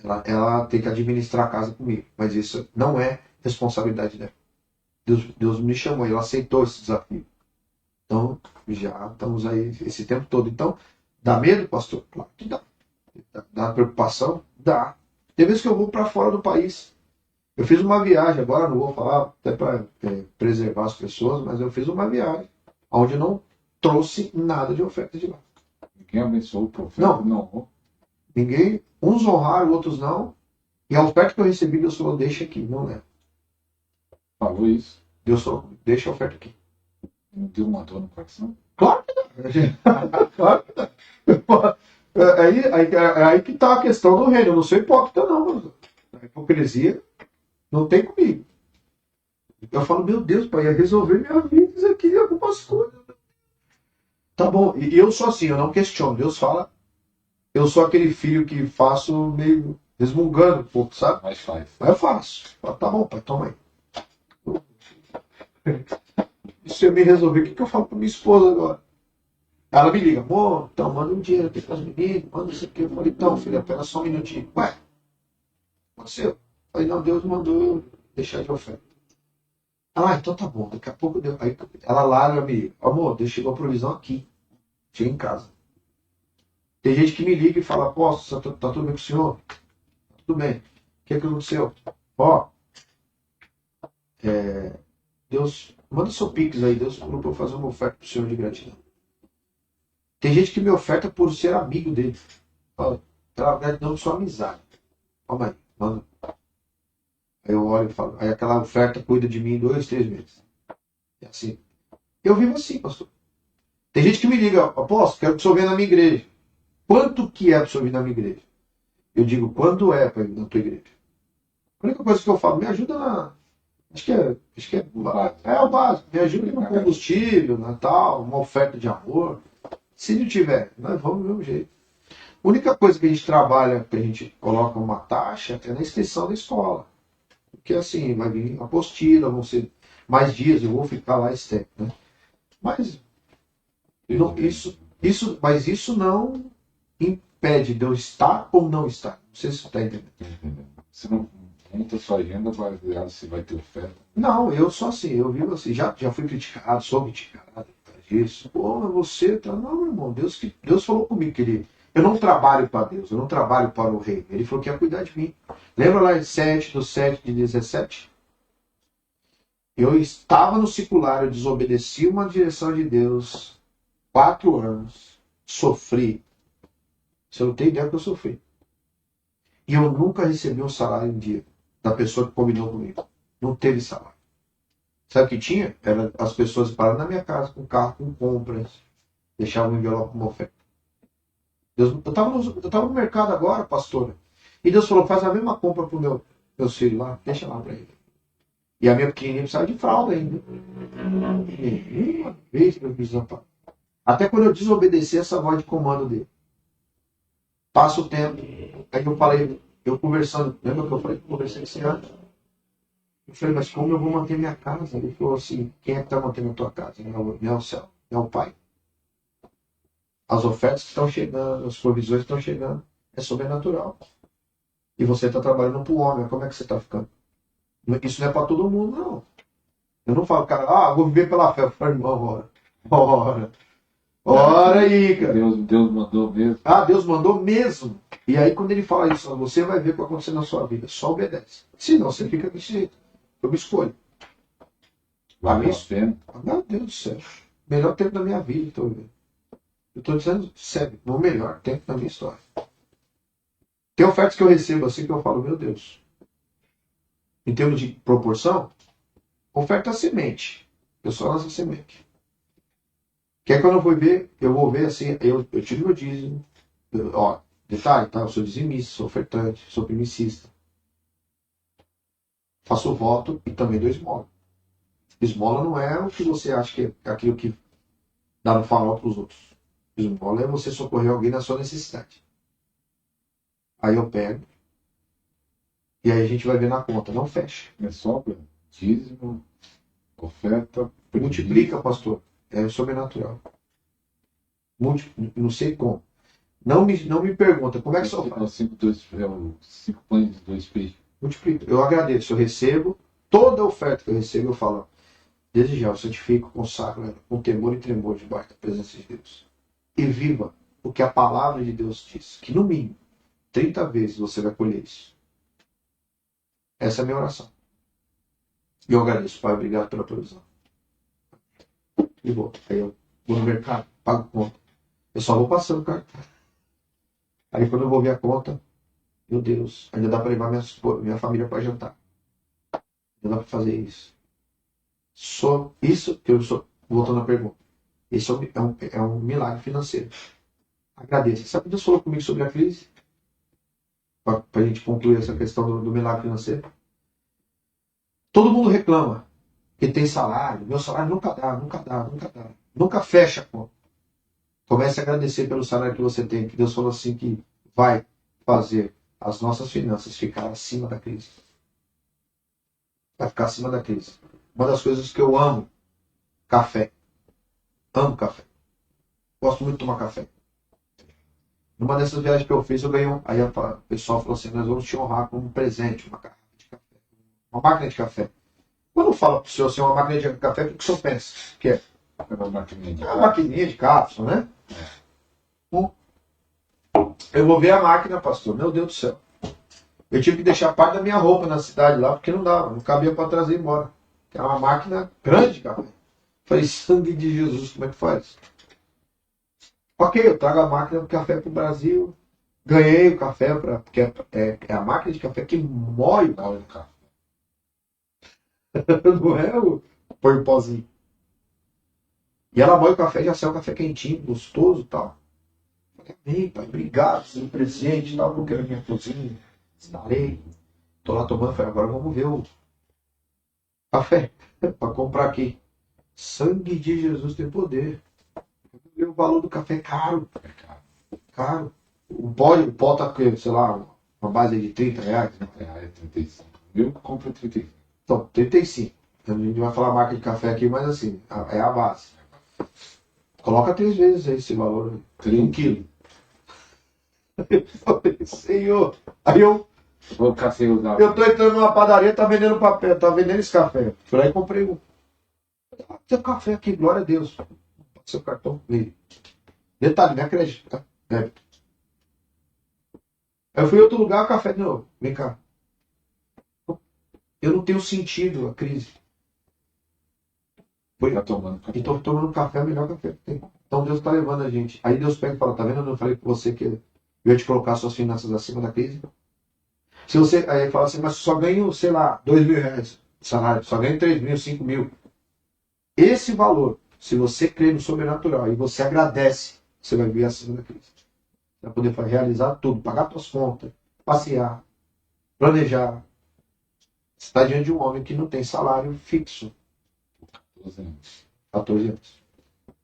Ela tem que administrar a casa comigo. Mas isso não é responsabilidade dela. Deus me chamou, ela aceitou esse desafio. Então, já estamos aí esse tempo todo. Então, dá medo, pastor? Claro que dá. Dá preocupação? Dá. Tem vezes que eu vou para fora do país. Eu fiz uma viagem, agora não vou falar até para preservar as pessoas, mas eu fiz uma viagem onde eu não trouxe nada de oferta de lá. Ninguém abençoou o profeta? Não. Ninguém, uns honraram, outros não. E a oferta que eu recebi, Deus falou, deixa aqui, não leva. Falou isso? Deus falou, deixa a oferta aqui. Não deu uma dor no coração? Claro que dá. Claro que dá. Aí que tá a questão do reino. Eu não sou hipócrita, não. A hipocrisia não tem comigo. Eu falo, meu Deus, pai, ia resolver minha vida isso aqui, algumas coisas. Tá bom. E eu sou assim, eu não questiono. Deus fala, eu sou aquele filho que faço meio resmungando um pouco, sabe? Mas faz. Mas eu faço. Falo, tá bom, pai, toma aí. E se eu me resolver, o que eu falo pra minha esposa agora? Ela me liga, amor, então manda um dinheiro aqui para os meninos, manda isso aqui. Eu falei, então, filho, apenas só um minutinho. Ué, aconteceu? Eu falei, não, Deus mandou eu deixar de oferta. Ela, então tá bom, daqui a pouco deu. Aí ela larga me liga, amor, chegou a provisão aqui. Chega em casa. Tem gente que me liga e fala, posso, tá tudo bem com o senhor? Tá tudo bem. O que aconteceu? Ó, Deus, manda seu Pix aí, Deus falou pra eu fazer uma oferta pro senhor de gratidão. Tem gente que me oferta por ser amigo dele. Fala, pela gratidão de sua amizade. Calma aí, manda. Aí eu olho e falo, aí aquela oferta cuida de mim 2, 3 meses. É assim. Eu vivo assim, pastor. Tem gente que me liga, apóstolo, quero que o senhor venha na minha igreja. Quanto que é para o senhor vir na minha igreja? Eu digo, quanto é para ir na tua igreja? A única coisa que eu falo, me ajuda na. Acho que é o básico. Me ajuda no combustível, Natal, uma oferta de amor. Se não tiver, nós vamos do mesmo jeito. A única coisa que a gente trabalha, que a gente coloca uma taxa, é na inscrição da escola. Porque assim, vai vir apostila, vão ser mais dias, eu vou ficar lá esse tempo, né? Mas não, isso não impede de eu estar ou não estar. Não sei se você está entendendo. Você não monta sua agenda baseada se vai ter oferta? Não, eu sou assim, eu vivo assim. Já fui criticado, sou criticado por isso. Pô, mas você tá. Não, meu irmão, Deus falou comigo que eu não trabalho para Deus, eu não trabalho para o reino. Ele falou que ia cuidar de mim. Lembra lá em 7/7/17? Eu estava no circular, eu desobedeci uma direção de Deus 4 anos, sofri. Você não tem ideia do que eu sofri. E eu nunca recebi um salário em dia da pessoa que combinou comigo. Não teve salário. Sabe o que tinha? Era as pessoas pararam na minha casa com carro, com compras, deixavam um envelope com uma oferta. Eu estava no mercado agora, pastora, e Deus falou, faz a mesma compra pro meu filho lá, deixa lá para ele. E a minha pequenininha precisava de fralda ainda. Nenhuma vez que eu fiz desamparo. Até quando eu desobedeci essa voz de comando dele. Passa o tempo. Aí eu falei, eu conversando, lembra que eu falei que eu conversei esse ano? Eu falei, mas como eu vou manter minha casa? Ele falou assim, quem é que está mantendo a tua casa? Não é o céu, é o Pai. As ofertas que estão chegando, as provisões que estão chegando, é sobrenatural. E você está trabalhando para o homem, como é que você está ficando? Isso não é para todo mundo, não. Eu não falo, cara, vou viver pela fé. Eu falo, irmão, ora aí, cara. Deus mandou mesmo. Deus mandou mesmo. E aí, quando ele fala isso, você vai ver o que vai acontecer na sua vida. Só obedece. Senão, você fica desse jeito. Eu me escolho. Valeu a pena. Meu Deus do céu. Melhor tempo da minha vida, estou vivendo. Eu estou dizendo sério, o melhor tempo da minha história. Tem ofertas que eu recebo assim que eu falo, meu Deus. Em termos de proporção, oferta semente. Eu só lanço semente. Que é quando eu vou ver assim, eu tiro meu dízimo. Detalhe, tá? Eu sou dizimista, sou ofertante, sou primicista. Faço voto e também dou esmola. Esmola não é o que você acha que é aquilo que dá no farol para os outros. Esmola é você socorrer alguém na sua necessidade. Aí eu pego e aí a gente vai ver na conta, não fecha. É sobra, dízimo, oferta, Multiplica, pastor. É sobrenatural. Não sei como. Não me pergunta como é que só faz. 5 pães e 2 peixes. Multiplica. Eu agradeço, eu recebo. Toda oferta que eu recebo, eu falo, desde já, eu santifico, consagro ela com temor e tremor debaixo da presença de Deus. E viva o que a palavra de Deus diz. Que no mínimo, 30 vezes você vai colher isso. Essa é a minha oração. E eu agradeço, Pai, obrigado pela provisão. E vou. Aí eu vou no mercado, pago conta. Eu só vou passando o cartão. Aí quando eu vou ver a conta, meu Deus, ainda dá para levar minha família para jantar. Ainda dá para fazer isso. Só isso que eu sou. Voltando à pergunta. Esse é um milagre financeiro. Agradeça. Sabe o que Deus falou comigo sobre a crise? Para a gente concluir essa questão do milagre financeiro. Todo mundo reclama que tem salário. Meu salário nunca dá, nunca dá, nunca dá. Nunca fecha a conta. Comece a agradecer pelo salário que você tem. Que Deus falou assim que vai fazer as nossas finanças ficar acima da crise. Vai ficar acima da crise. Uma das coisas que eu amo, café. Amo café. Gosto muito de tomar café. Numa dessas viagens que eu fiz, eu ganhei aí o pessoal falou assim, nós vamos te honrar com um presente, uma garrafa de café. Uma máquina de café. Quando eu falo para o senhor assim, uma máquina de café, o que o senhor pensa? Que é? É uma maquininha de Uma maquininha de cápsula, né? Eu vou ver a máquina, pastor. Meu Deus do céu. Eu tive que deixar parte da minha roupa na cidade lá, porque não dava, não cabia para trazer embora. Era uma máquina grande de café. Falei, sangue de Jesus, como é que faz? Ok, eu trago a máquina de café para o Brasil. Ganhei o café, porque é a máquina de café que moe o café. Não é põe o pozinho. E ela moe o café, já sai o café quentinho, gostoso e tal. Falei, amém, pai, obrigado pelo presente e tal, porque era minha cozinha. Instalei. Tô lá tomando, falei, agora vamos ver o café para comprar aqui. Sangue de Jesus tem poder. O valor do café é caro. Caro. O pó tá, sei lá, uma base de R$30. É 35. Eu compro 35. Então, 35. A gente vai falar marca de café aqui, mas assim, é a base. Coloca 3 vezes aí esse valor. 1 quilo. Senhor. Aí eu Vou ficar sem usar. tô entrando numa padaria, tá vendendo papel, tá vendendo esse café. Fui lá e comprei um. Tem café aqui, glória a Deus. Seu cartão veio. Detalhe, não é crédito, tá? Débito. Aí eu fui em outro lugar, café de novo. Vem cá. Eu não tenho sentido a crise. Tá tomando café. Então tomando café é o melhor café que tem. Então Deus está levando a gente. Aí Deus pega e fala, tá vendo? Eu falei com você que eu ia te colocar suas finanças acima da crise. Se você, aí fala assim, mas só ganho, sei lá, R$2.000 de salário, só ganho 3.000, 5.000. Esse valor, se você crê no sobrenatural e você agradece, você vai ver acima da crise. Você vai poder realizar tudo, pagar suas contas, passear, planejar. Você está diante de um homem que não tem salário fixo. 14 anos. 14 anos.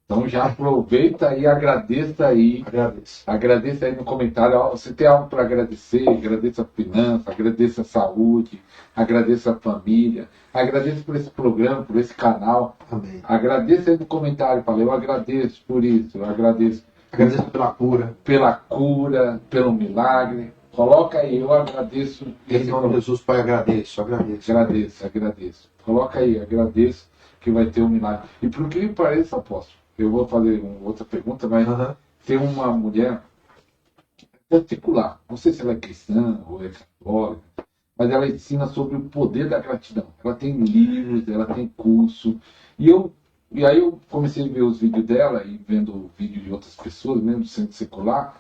Então já aproveita e agradeça aí. Agradeço. Agradeça aí no comentário. Ó, você tem algo para agradecer? Agradeça a finança, agradeça a saúde, agradeça a família, agradeça por esse programa, por esse canal. Amém. Agradeça aí no comentário, fala, eu agradeço por isso, eu agradeço Agradeço pela cura. pelo milagre. Coloca aí, eu agradeço. Em nome de Jesus, Pai, agradeço. Agradeço. Coloca aí, agradeço que vai ter um milagre. E por que me parece, apóstolo? Eu vou fazer outra pergunta, mas tem uma mulher particular, não sei se ela é cristã ou é católica, mas ela ensina sobre o poder da gratidão. Ela tem livros, ela tem curso. E aí eu comecei a ver os vídeos dela e vendo vídeos de outras pessoas, mesmo do centro secular,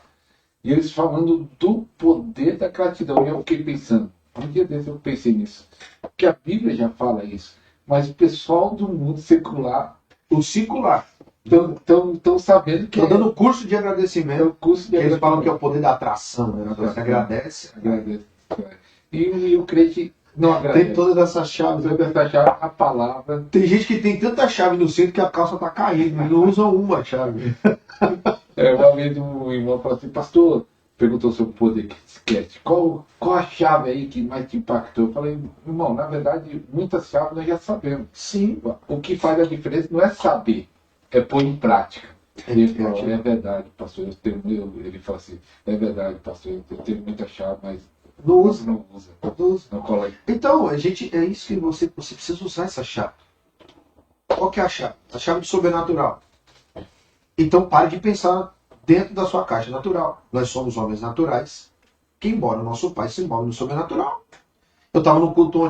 e eles falando do poder da gratidão. E eu fiquei pensando, um dia desse eu pensei nisso, porque a Bíblia já fala isso, mas o pessoal do mundo secular, O secular, Estão sabendo que Estou dando curso de agradecimento. curso de Eles falam que é o poder da atração, né? Você agradece. agradece. E o crente não agradece. Tem todas essas chaves. Você deve achar a palavra. Tem gente que tem tanta chave no cinto que a calça tá caindo, mas não usam uma chave. Uma vez um irmão falou assim, pastor, perguntou sobre o poder que esquece. Qual a chave aí que mais te impactou? Eu falei, irmão, na verdade, muitas chaves nós já sabemos. Sim. O que faz a diferença não é saber, é pôr em prática. Ele falou, é verdade, pastor, ele falou assim, é verdade, pastor, eu tenho muita chave, mas Não usa. não usa. Não usa. Não cola. Então, é isso que você precisa usar essa chave. Qual que é a chave? A chave do sobrenatural. Então pare de pensar dentro da sua caixa natural. Nós somos homens naturais, que embora o nosso pai se move no sobrenatural. Eu estava no culto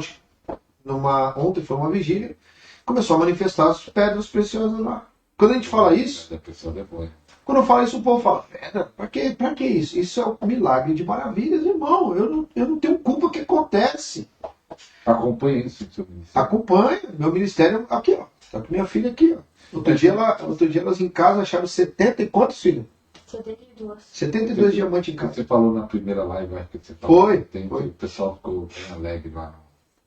ontem foi uma vigília, começou a manifestar as pedras preciosas lá. Quando a gente fala isso, A pessoa depois. quando eu falo isso, o povo fala, pedra? Pra que isso? Isso é um milagre de maravilhas, irmão. Eu não tenho culpa que acontece. Acompanha isso do seu ministério. Acompanha. Meu ministério aqui, ó. Tá com minha filha aqui, ó. Outro dia elas em casa acharam 70 e quantos, filhos? 72. 72 diamantes em casa. Você falou na primeira live, acho que você falou. Foi. O pessoal ficou bem alegre lá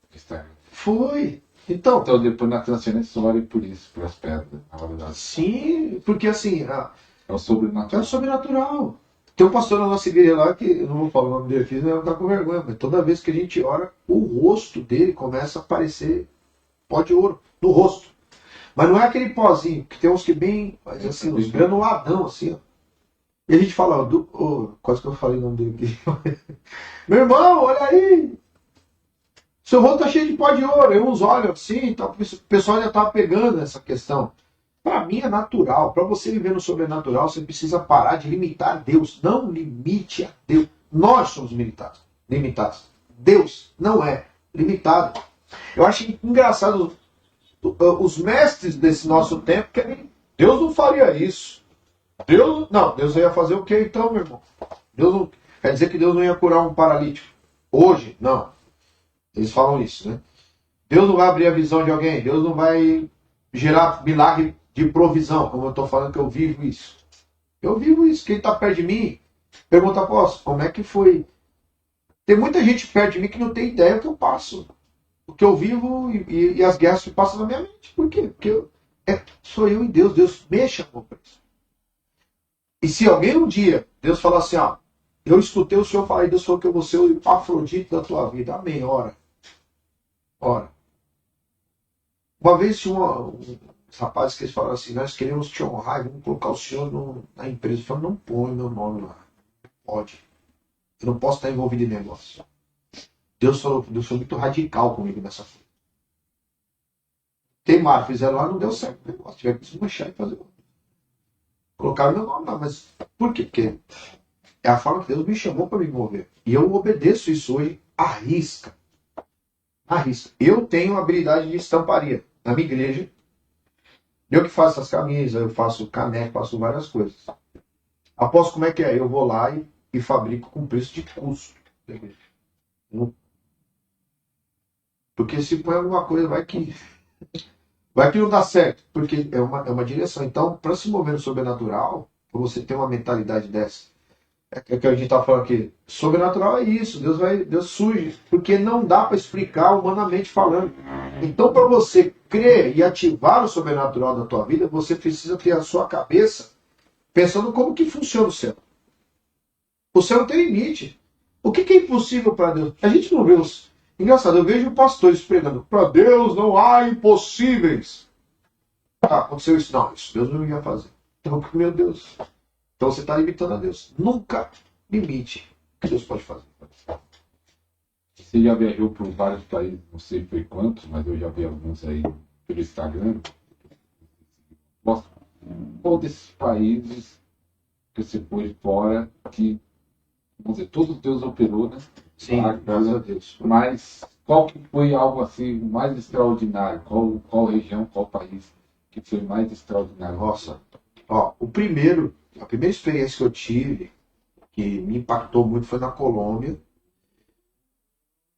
no Instagram. Foi. Então, Então depois na transferência ore por isso, pelas pedras, na verdade. sim, porque assim, É o é sobrenatural. sobrenatural. Tem um pastor na nossa igreja lá que, eu não vou falar o nome dele aqui, não vai ficar com vergonha, mas toda vez que a gente ora, o rosto dele começa a aparecer pó de ouro no rosto. Mas não é aquele pozinho, que tem uns que bem, mas assim, uns granuladão, assim, ó. E a gente fala, quase que eu falei o nome dele aqui. Meu irmão, olha aí! Seu rosto tá cheio de pó de ouro. E uns olham assim, então, o pessoal já estava pegando essa questão. Para mim é natural. Para você viver no sobrenatural, você precisa parar de limitar Deus. Não limite a Deus. Nós somos limitados. Deus não é limitado. Eu acho engraçado os mestres desse nosso tempo querem. Deus não faria isso. Deus ia fazer o que então, meu irmão? Deus não, quer dizer que Deus não ia curar um paralítico. Hoje, não. Eles falam isso, né? Deus não vai abrir a visão de alguém. Deus não vai gerar milagre de provisão, como eu estou falando que eu vivo isso. Eu vivo isso. Quem está perto de mim, pergunta, apóstolo, como é que foi? Tem muita gente perto de mim que não tem ideia do que eu passo. O que eu vivo e as guerras que passam na minha mente. Por quê? Porque sou eu e Deus. Deus me chamou para isso. E se alguém um dia, Deus falar assim, ó, eu escutei o Senhor falar, e Deus falou que eu vou ser o Afrodite da tua vida. Amém, ora. Uma vez tinha uns rapazes que eles falaram assim, nós queremos te honrar e vamos colocar o Senhor na empresa. Eu falei, não põe meu nome lá. Pode. Eu não posso estar envolvido em negócio. Deus foi muito radical comigo nessa coisa. Teimaram, fizeram lá, não deu certo o negócio. Tiveram que se manchar e fazer. Colocaram meu nome lá, mas por quê? Porque é a forma que Deus me chamou para me mover. E eu obedeço isso hoje à risca. Eu tenho habilidade de estamparia na minha igreja. Eu que faço as camisas, eu faço caneco, faço várias coisas. Após como é que é? Eu vou lá e fabrico com preço de custo da igreja. Porque se põe alguma coisa, vai que não dá certo. Porque é uma direção. Então, para se mover no sobrenatural, para você ter uma mentalidade dessa, é que a gente está falando aqui, sobrenatural é isso, Deus surge, porque não dá para explicar humanamente falando. Então, para você crer e ativar o sobrenatural da tua vida, você precisa ter a sua cabeça pensando como que funciona o céu. O céu não tem limite. O que é impossível para Deus? A gente não vê os... Engraçado, eu vejo pastores pregando, para Deus não há impossíveis. Aconteceu isso? Não, isso Deus não ia fazer. Então, meu Deus... Então você está limitando a Deus. Nunca limite o que Deus pode fazer. Você já viajou por vários países, não sei foi quantos, mas eu já vi alguns aí pelo Instagram. Qual desses países que você foi fora, que, vamos dizer, todos Deus operou, né? Sim, graças a Deus. Mas qual que foi algo assim mais extraordinário? Qual região, qual país que foi mais extraordinário? Nossa, ó, a primeira experiência que eu tive, que me impactou muito, foi na Colômbia.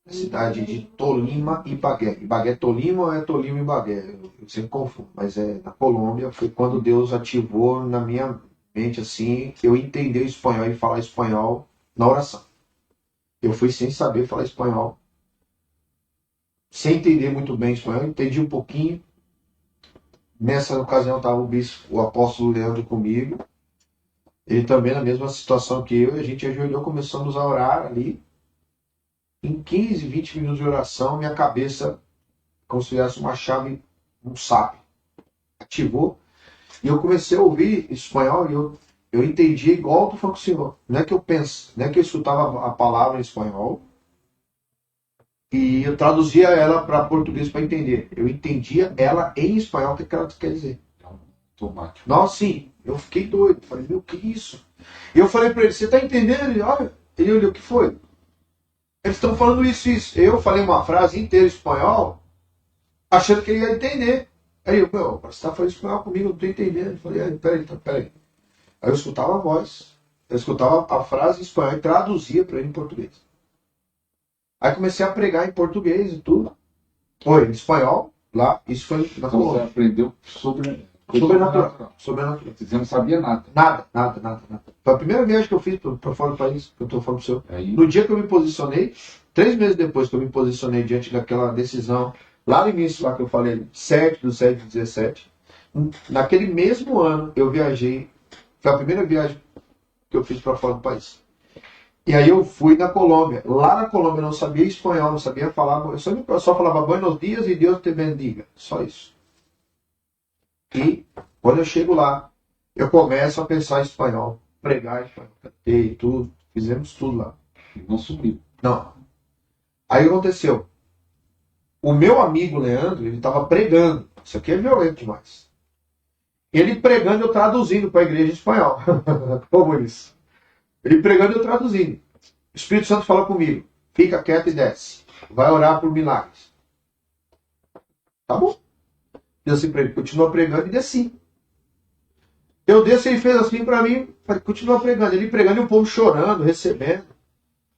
na cidade de Tolima e Ibagué. Ibagué é Tolima ou é Tolima e Ibagué? Eu sempre confundo, mas é na Colômbia. Foi quando Deus ativou na minha mente assim, eu entender o espanhol e falar espanhol na oração. Eu fui sem saber falar espanhol, sem entender muito bem espanhol, entendi um pouquinho. Nessa ocasião estava o bispo, o apóstolo Leandro comigo. Ele também na mesma situação que eu, e a gente ajoelhou, começamos a orar ali. Em 15, 20 minutos de oração, minha cabeça, como se tivesse uma chave, um sape, ativou. E eu comecei a ouvir espanhol e eu entendia igual tu falou com o senhor. Não é que eu penso, não é que eu escutava a palavra em espanhol e eu traduzia ela para português para entender. Eu entendia ela em espanhol, o que ela quer dizer. Automático. Nossa, sim, eu fiquei doido. Falei, meu, que isso? E eu falei para ele, você tá entendendo? Ele, olha, ele olhou, o que foi? Eles estão falando isso, isso. Eu falei uma frase inteira em espanhol, achando que ele ia entender. Aí eu, meu, você está falando espanhol comigo, eu não estou entendendo. Eu falei, peraí. Aí eu escutava a voz, eu escutava a frase em espanhol e traduzia para ele em português. Aí comecei a pregar em português e tudo. Oi, em espanhol, lá, isso foi na Então você Colômbia. aprendeu Sobrenatural. Você não sabia nada. Nada. Foi a primeira viagem que eu fiz para fora do país, que eu estou falando para o senhor. Aí, No dia que eu me posicionei, 3 meses depois que eu me posicionei diante daquela decisão, lá no início, lá que eu falei, 7/7/17, naquele mesmo ano eu viajei, foi a primeira viagem que eu fiz para fora do país. E aí eu fui na Colômbia. Lá na Colômbia eu não sabia espanhol, não sabia falar, eu só falava buenos dias e Deus te bendiga. Só isso. E quando eu chego lá, eu começo a pensar em espanhol, pregar em espanhol, cantei tudo, fizemos tudo lá. não sumiu. Não. Aí aconteceu. O meu amigo Leandro, ele estava pregando. Isso aqui é violento demais. Ele pregando, eu traduzindo para a igreja em espanhol. Como isso? Ele pregando, eu traduzindo. O Espírito Santo fala comigo. Fica quieto e desce. Vai orar por milagres. Tá bom? Eu assim para ele, continua pregando e desci. Eu desço e ele fez assim para mim, falei, continua pregando. Ele pregando e o povo chorando, recebendo.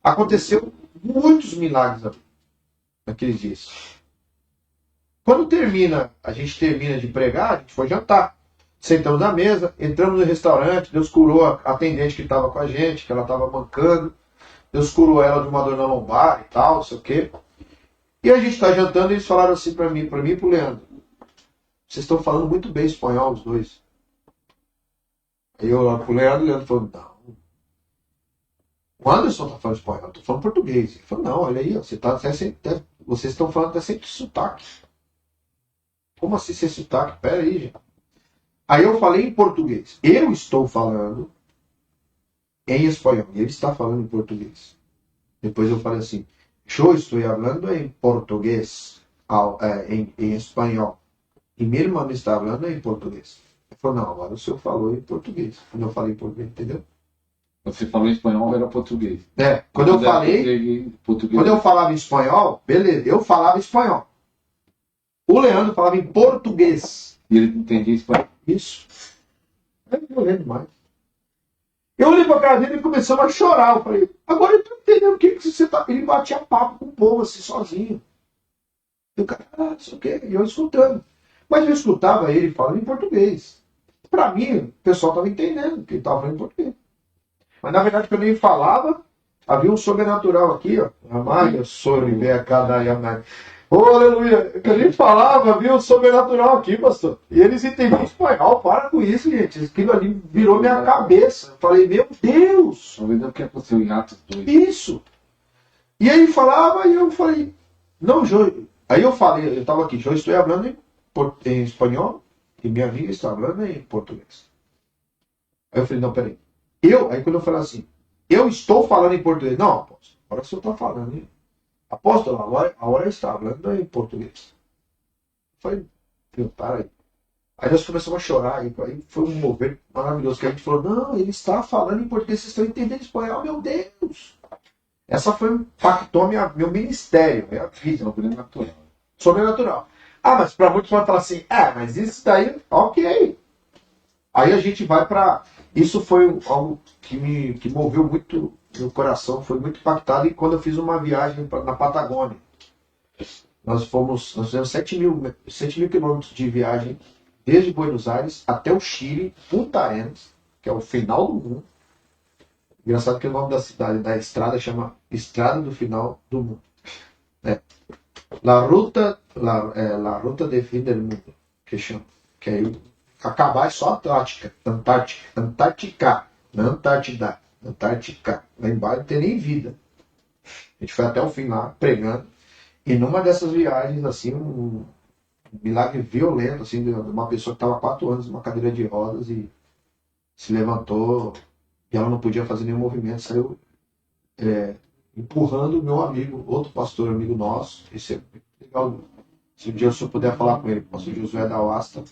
Aconteceu muitos milagres naqueles dias. Quando a gente termina de pregar, a gente foi jantar. Sentamos na mesa, entramos no restaurante, Deus curou a atendente que estava com a gente, que ela estava mancando. Deus curou ela de uma dor na lombar e tal, não sei o quê. E a gente está jantando e eles falaram assim para mim e para o Leandro. Vocês estão falando muito bem espanhol, os dois. Aí eu olhei pro Leandro e o Leandro falou, não. O Anderson está falando espanhol, eu estou falando português. Ele falou, não, olha aí, ó, vocês estão falando até sem sotaque. Como assim sem sotaque? Pera aí, gente. Aí eu falei em português. Eu estou falando em espanhol. E ele está falando em português. Depois eu falei assim, eu estou falando em português, em espanhol. E minha irmã me está falando em português. Ele falou, não, agora o senhor falou em português. Quando eu falei em português, entendeu? Você falou em espanhol, era português. Quando eu falava em espanhol, beleza, eu falava espanhol. O Leandro falava em português. E ele entendia espanhol. Isso. É violento demais. Eu olhei pra cara dele e começamos a chorar. Eu falei, agora eu tô entendendo o que você tá. Ele batia papo com o povo assim, sozinho. E o cara, não sei o quê. E eu escutando. Mas eu escutava ele falando em português. Pra mim, o pessoal tava entendendo que ele tava falando em português. Mas na verdade, quando ele falava, havia um sobrenatural aqui, ó. Amai, sou a cada Yamai. Oh, aleluia! Quando ele falava, havia um sobrenatural aqui, pastor. E eles entendiam espanhol. Para com isso, gente. Aquilo ali virou minha cabeça. Eu falei, meu Deus! Talvez é o que aconteceu em Atos 2. Isso! E aí ele falava e eu falei, não, Jô. Aí eu falei, eu estava aqui, eu estou falando em espanhol e minha amiga está falando em português. Aí eu falei, não, peraí. Aí quando eu falei assim, eu estou falando em português. Não, apóstolo, agora o senhor está falando, hein? Apóstolo, agora está falando em português. Eu falei, para aí. Aí nós começamos a chorar, aí foi um mover maravilhoso, que a gente falou, não, ele está falando em português, vocês estão entendendo espanhol, meu Deus! Essa impactou meu ministério, minha vida. Sobrenatural. Sobrenatural. Ah, mas para muitos vão falar assim, mas isso daí, ok. Aí a gente vai para... Isso foi algo que moveu muito meu coração foi muito impactado e quando eu fiz uma viagem na Patagônia. Nós fizemos 7 mil quilômetros de viagem desde Buenos Aires até o Chile, Punta Arenas, que é o final do mundo. Engraçado que o nome da cidade, da estrada, chama Estrada do Final do Mundo. É. La Ruta de Fin del Mundo, que chama. Que aí, acabar é só Antártica. Lá embaixo não tem nem vida. A gente foi até o fim lá, pregando. E numa dessas viagens, assim, um milagre violento, assim, de uma pessoa que estava 4 anos numa cadeira de rodas e se levantou e ela não podia fazer nenhum movimento, saiu empurrando o meu amigo, outro pastor amigo nosso. Esse é legal. Se um dia eu puder falar com ele, o pastor Josué da Wasta,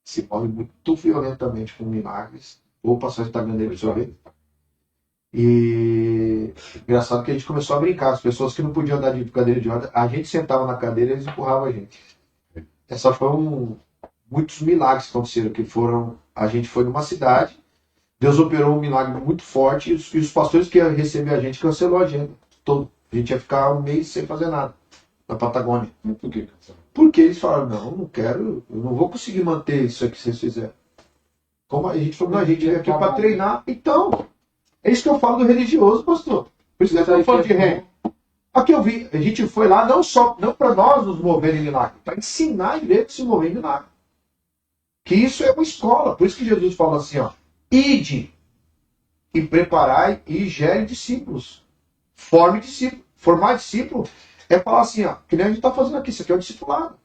se move muito violentamente com milagres. Vou passar o Instagram dele para você ver. E engraçado que a gente começou a brincar. As pessoas que não podiam andar de cadeira de roda, a gente sentava na cadeira e eles empurravam a gente. Essa foi muitos milagres que aconteceram, que foram. A gente foi numa cidade, Deus operou um milagre muito forte e os pastores que iam receber a gente cancelou a agenda. A gente ia ficar um mês sem fazer nada na Patagônia. Por que cancelou? Porque eles falaram, não quero, eu não vou conseguir manter isso aí que vocês fizeram. Como a gente falou, não, a gente veio aqui para treinar. Então, é isso que eu falo do religioso, pastor. Por isso que eu estou falando de rei. Aqui eu vi, a gente foi lá não para nós nos mover em milagre, para ensinar a igreja a se mover em milagre. Que isso é uma escola. Por isso que Jesus fala assim, ó, ide e preparai e gere discípulos. Forme discípulos. Formar discípulo é falar assim, ó, que nem a gente está fazendo aqui, isso aqui é o discipulado.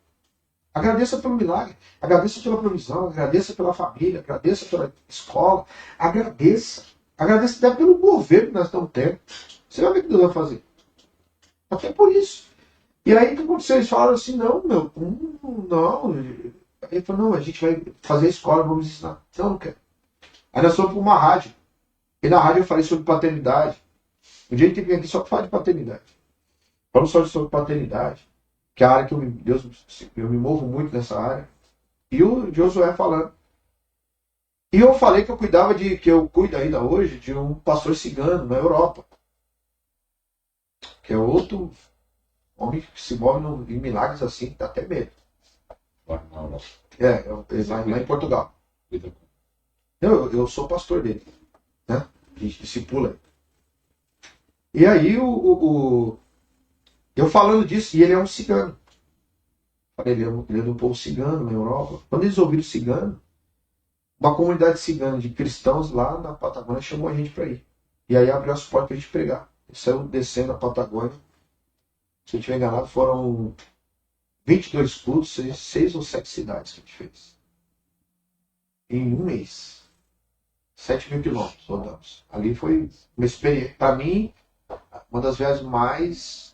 Agradeça pelo milagre, agradeça pela provisão, agradeça pela família, agradeça pela escola, agradeça até pelo governo que nós estamos tendo. Você vai ver o que Deus vai fazer. Até por isso. E aí o que aconteceu? Eles falaram assim, não. Aí ele falou, não, a gente vai fazer a escola, vamos ensinar. Não quero. Aí nós fomos para uma rádio. E na rádio eu falei sobre paternidade. Um dia a gente tem que vir aqui só para falar de paternidade. Falamos só sobre paternidade, que é a área que eu me movo muito nessa área. E o Josué falando. E eu falei que eu cuido ainda hoje de um pastor cigano na Europa. Que é outro homem que se move em milagres assim, que dá até medo. Lá em Portugal. Eu sou pastor dele. Né? A gente discipula ele. E aí eu falando disso, e ele é um cigano. Ele é do povo cigano na Europa. Quando eles ouviram cigano, uma comunidade cigana de cristãos lá na Patagônia chamou a gente para ir. E aí abriu as portas para a gente pregar. Ele saiu descendo a Patagônia. Se eu não estiver enganado, foram 22 cultos, 6 ou 7 cidades que a gente fez. Em um mês. 7 mil quilômetros rodamos. Ali foi uma experiência, para mim, uma das viagens mais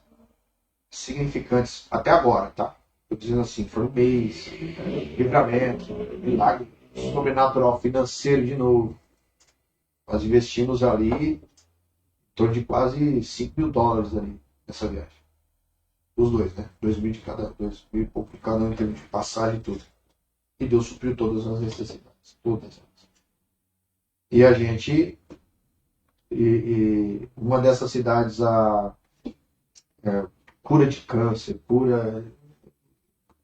significantes até agora, tá? Eu dizendo assim, foi um mês, livramento, milagre sobrenatural, financeiro de novo. Nós investimos ali em torno de quase $5.000 ali nessa viagem. Os dois, né? 2.000 de cada, 2.000 e pouco de cada um em termos de passagem e tudo. E Deus supriu todas as necessidades. Todas elas. E a gente, uma dessas cidades, cura de câncer,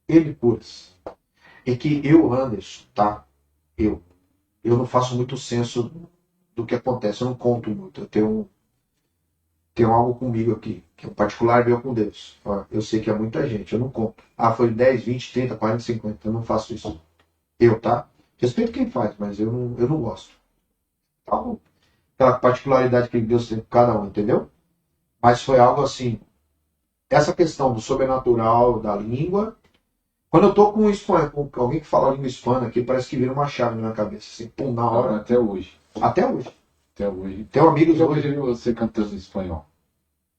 N curas. E que eu, Anderson, tá? Eu não faço muito senso do que acontece, eu não conto muito. Eu tenho algo comigo aqui, que é um particular meu com Deus. Eu sei que é muita gente, eu não conto. Foi 10, 20, 30, 40, 50, eu não faço isso. Tá? Respeito quem faz, mas eu não gosto. Aquela particularidade que Deus tem com cada um, entendeu? Mas foi algo assim, essa questão do sobrenatural, da língua. Quando eu tô com alguém que fala a língua hispana aqui, parece que vira uma chave na minha cabeça, assim, pum, na hora. Até hoje. Até hoje. Tenho amigos hoje. Eu vi você cantando em espanhol.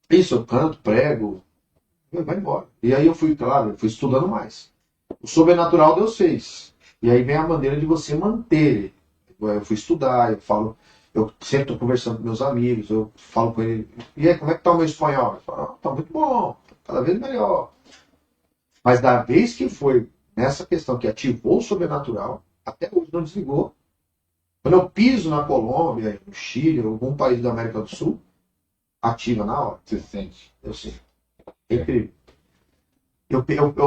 Isso, eu canto, prego, vai embora. E aí eu fui estudando mais. O sobrenatural Deus fez. E aí vem a maneira de você manter. Eu fui estudar, eu sempre estou conversando com meus amigos, eu falo com ele, e aí, como é que tá o meu espanhol? Eu falo, tá muito bom, cada vez melhor. Mas da vez que foi nessa questão que ativou o sobrenatural, até hoje não desligou. Quando eu piso na Colômbia, no Chile, algum país da América do Sul, ativa na hora. Você sente. Eu sei. É incrível.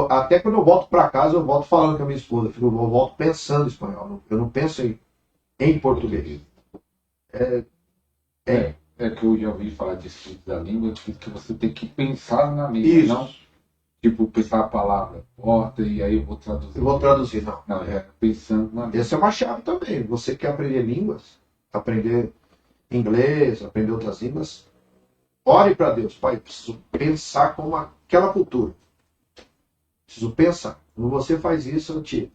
Até quando eu volto para casa, eu volto falando com a minha esposa. Eu volto pensando em espanhol. Eu não penso em português. É que eu já ouvi falar de estudo da língua, que você tem que pensar na língua, Isso. não tipo pensar a palavra porta e aí eu vou traduzir. Eu vou traduzir, não. Não, é pensando na língua. Essa é uma chave também. Você quer aprender línguas, aprender inglês, aprender outras línguas, ore para Deus. Pai, eu preciso pensar como aquela cultura. Preciso pensar. Quando você faz isso, eu tiro.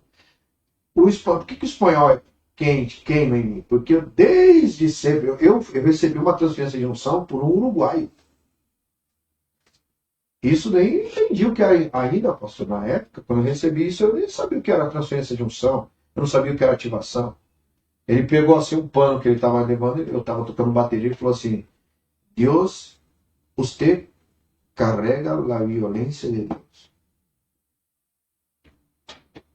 Por que o espanhol é quente, queima em mim? Porque eu, desde sempre, eu recebi uma transferência de unção por um uruguaio. Isso daí eu entendi o que era ainda, pastor, na época. Quando eu recebi isso, eu nem sabia o que era transferência de unção. Eu não sabia o que era ativação. Ele pegou assim um pano que ele estava levando, eu estava tocando bateria e falou assim: Deus, você carrega a violência de Deus.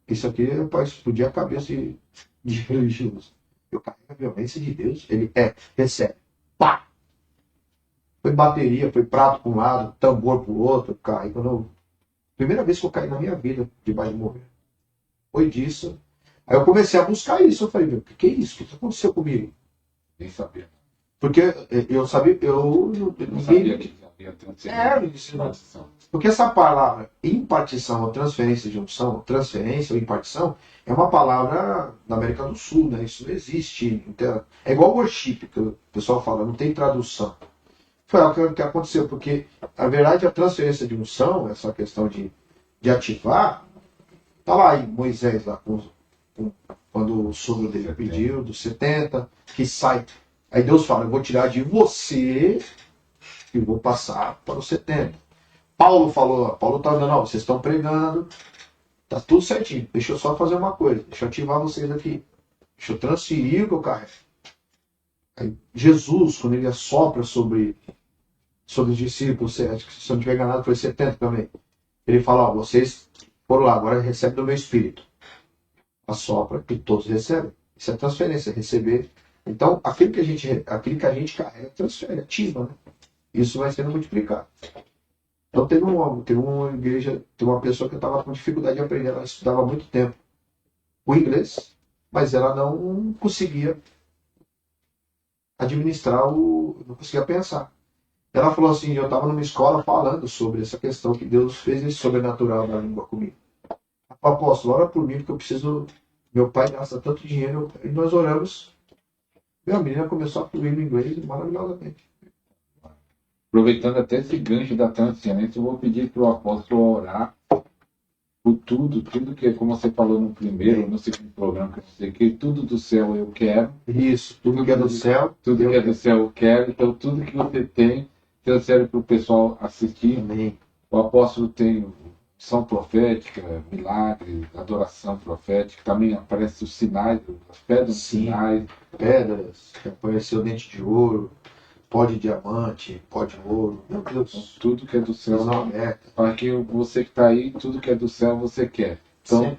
Isso aqui é para explodir a cabeça de religioso. Eu carrego a violência de Deus. Ele recebe. Pá! Foi bateria, foi prato para um lado, tambor para o outro. Caí. Primeira vez que eu caí na minha vida debaixo de morrer. Foi disso. Aí eu comecei a buscar isso. Eu falei, meu, o que é isso? O que aconteceu comigo? Nem sabia. Porque eu sabia, Não sabia que havia transição. Porque essa palavra impartição ou transferência de unção, transferência ou impartição, é uma palavra da América do Sul, né? Isso não existe. Então, é igual worship, que o pessoal fala, não tem tradução. Foi algo que aconteceu, porque, na verdade, a transferência de unção, essa questão de ativar, tá lá em Moisés, lá, quando o sogro dele pediu, dos 70, que sai. Aí Deus fala, eu vou tirar de você e vou passar para os 70. Paulo tá dando, não, vocês estão pregando, tá tudo certinho, deixa eu só fazer uma coisa, deixa eu ativar vocês aqui, deixa eu transferir o que eu carrego. Aí, Jesus, quando ele assopra sobre os discípulos, acho que se eu não tiver enganado foi 70 também, ele fala, ó, vocês foram lá, agora recebem do meu espírito. Assopra e todos recebem. Isso é transferência, receber. Então, aquilo que a gente carrega, transfere, ativa, né? Isso vai sendo multiplicado. Então teve uma igreja, teve uma pessoa que estava com dificuldade de aprender, ela estudava há muito tempo o inglês, mas ela não conseguia administrar, não conseguia pensar. Ela falou assim, eu estava numa escola falando sobre essa questão que Deus fez esse sobrenatural da língua comigo. Eu falei, apóstolo, ora por mim, porque eu preciso, meu pai gasta tanto dinheiro, e nós oramos. Minha menina começou a fluir no inglês maravilhosamente. Aproveitando até esse gancho da transferência, eu vou pedir para o apóstolo orar por tudo que, como você falou no primeiro, no segundo programa, que tudo do céu eu quero. Isso, tudo que é do céu. Tudo que é do céu eu quero. Então, tudo que você tem, transfere para o pessoal assistir. Amém. O apóstolo tem unção profética, milagre, adoração profética. Também aparecem os sinais, as pedras sinais. Pedras, apareceu dente de ouro. Pó de diamante, pó de ouro, meu Deus. Tudo que é do céu. Não aberta. Para que você que está aí, tudo que é do céu você quer. Então,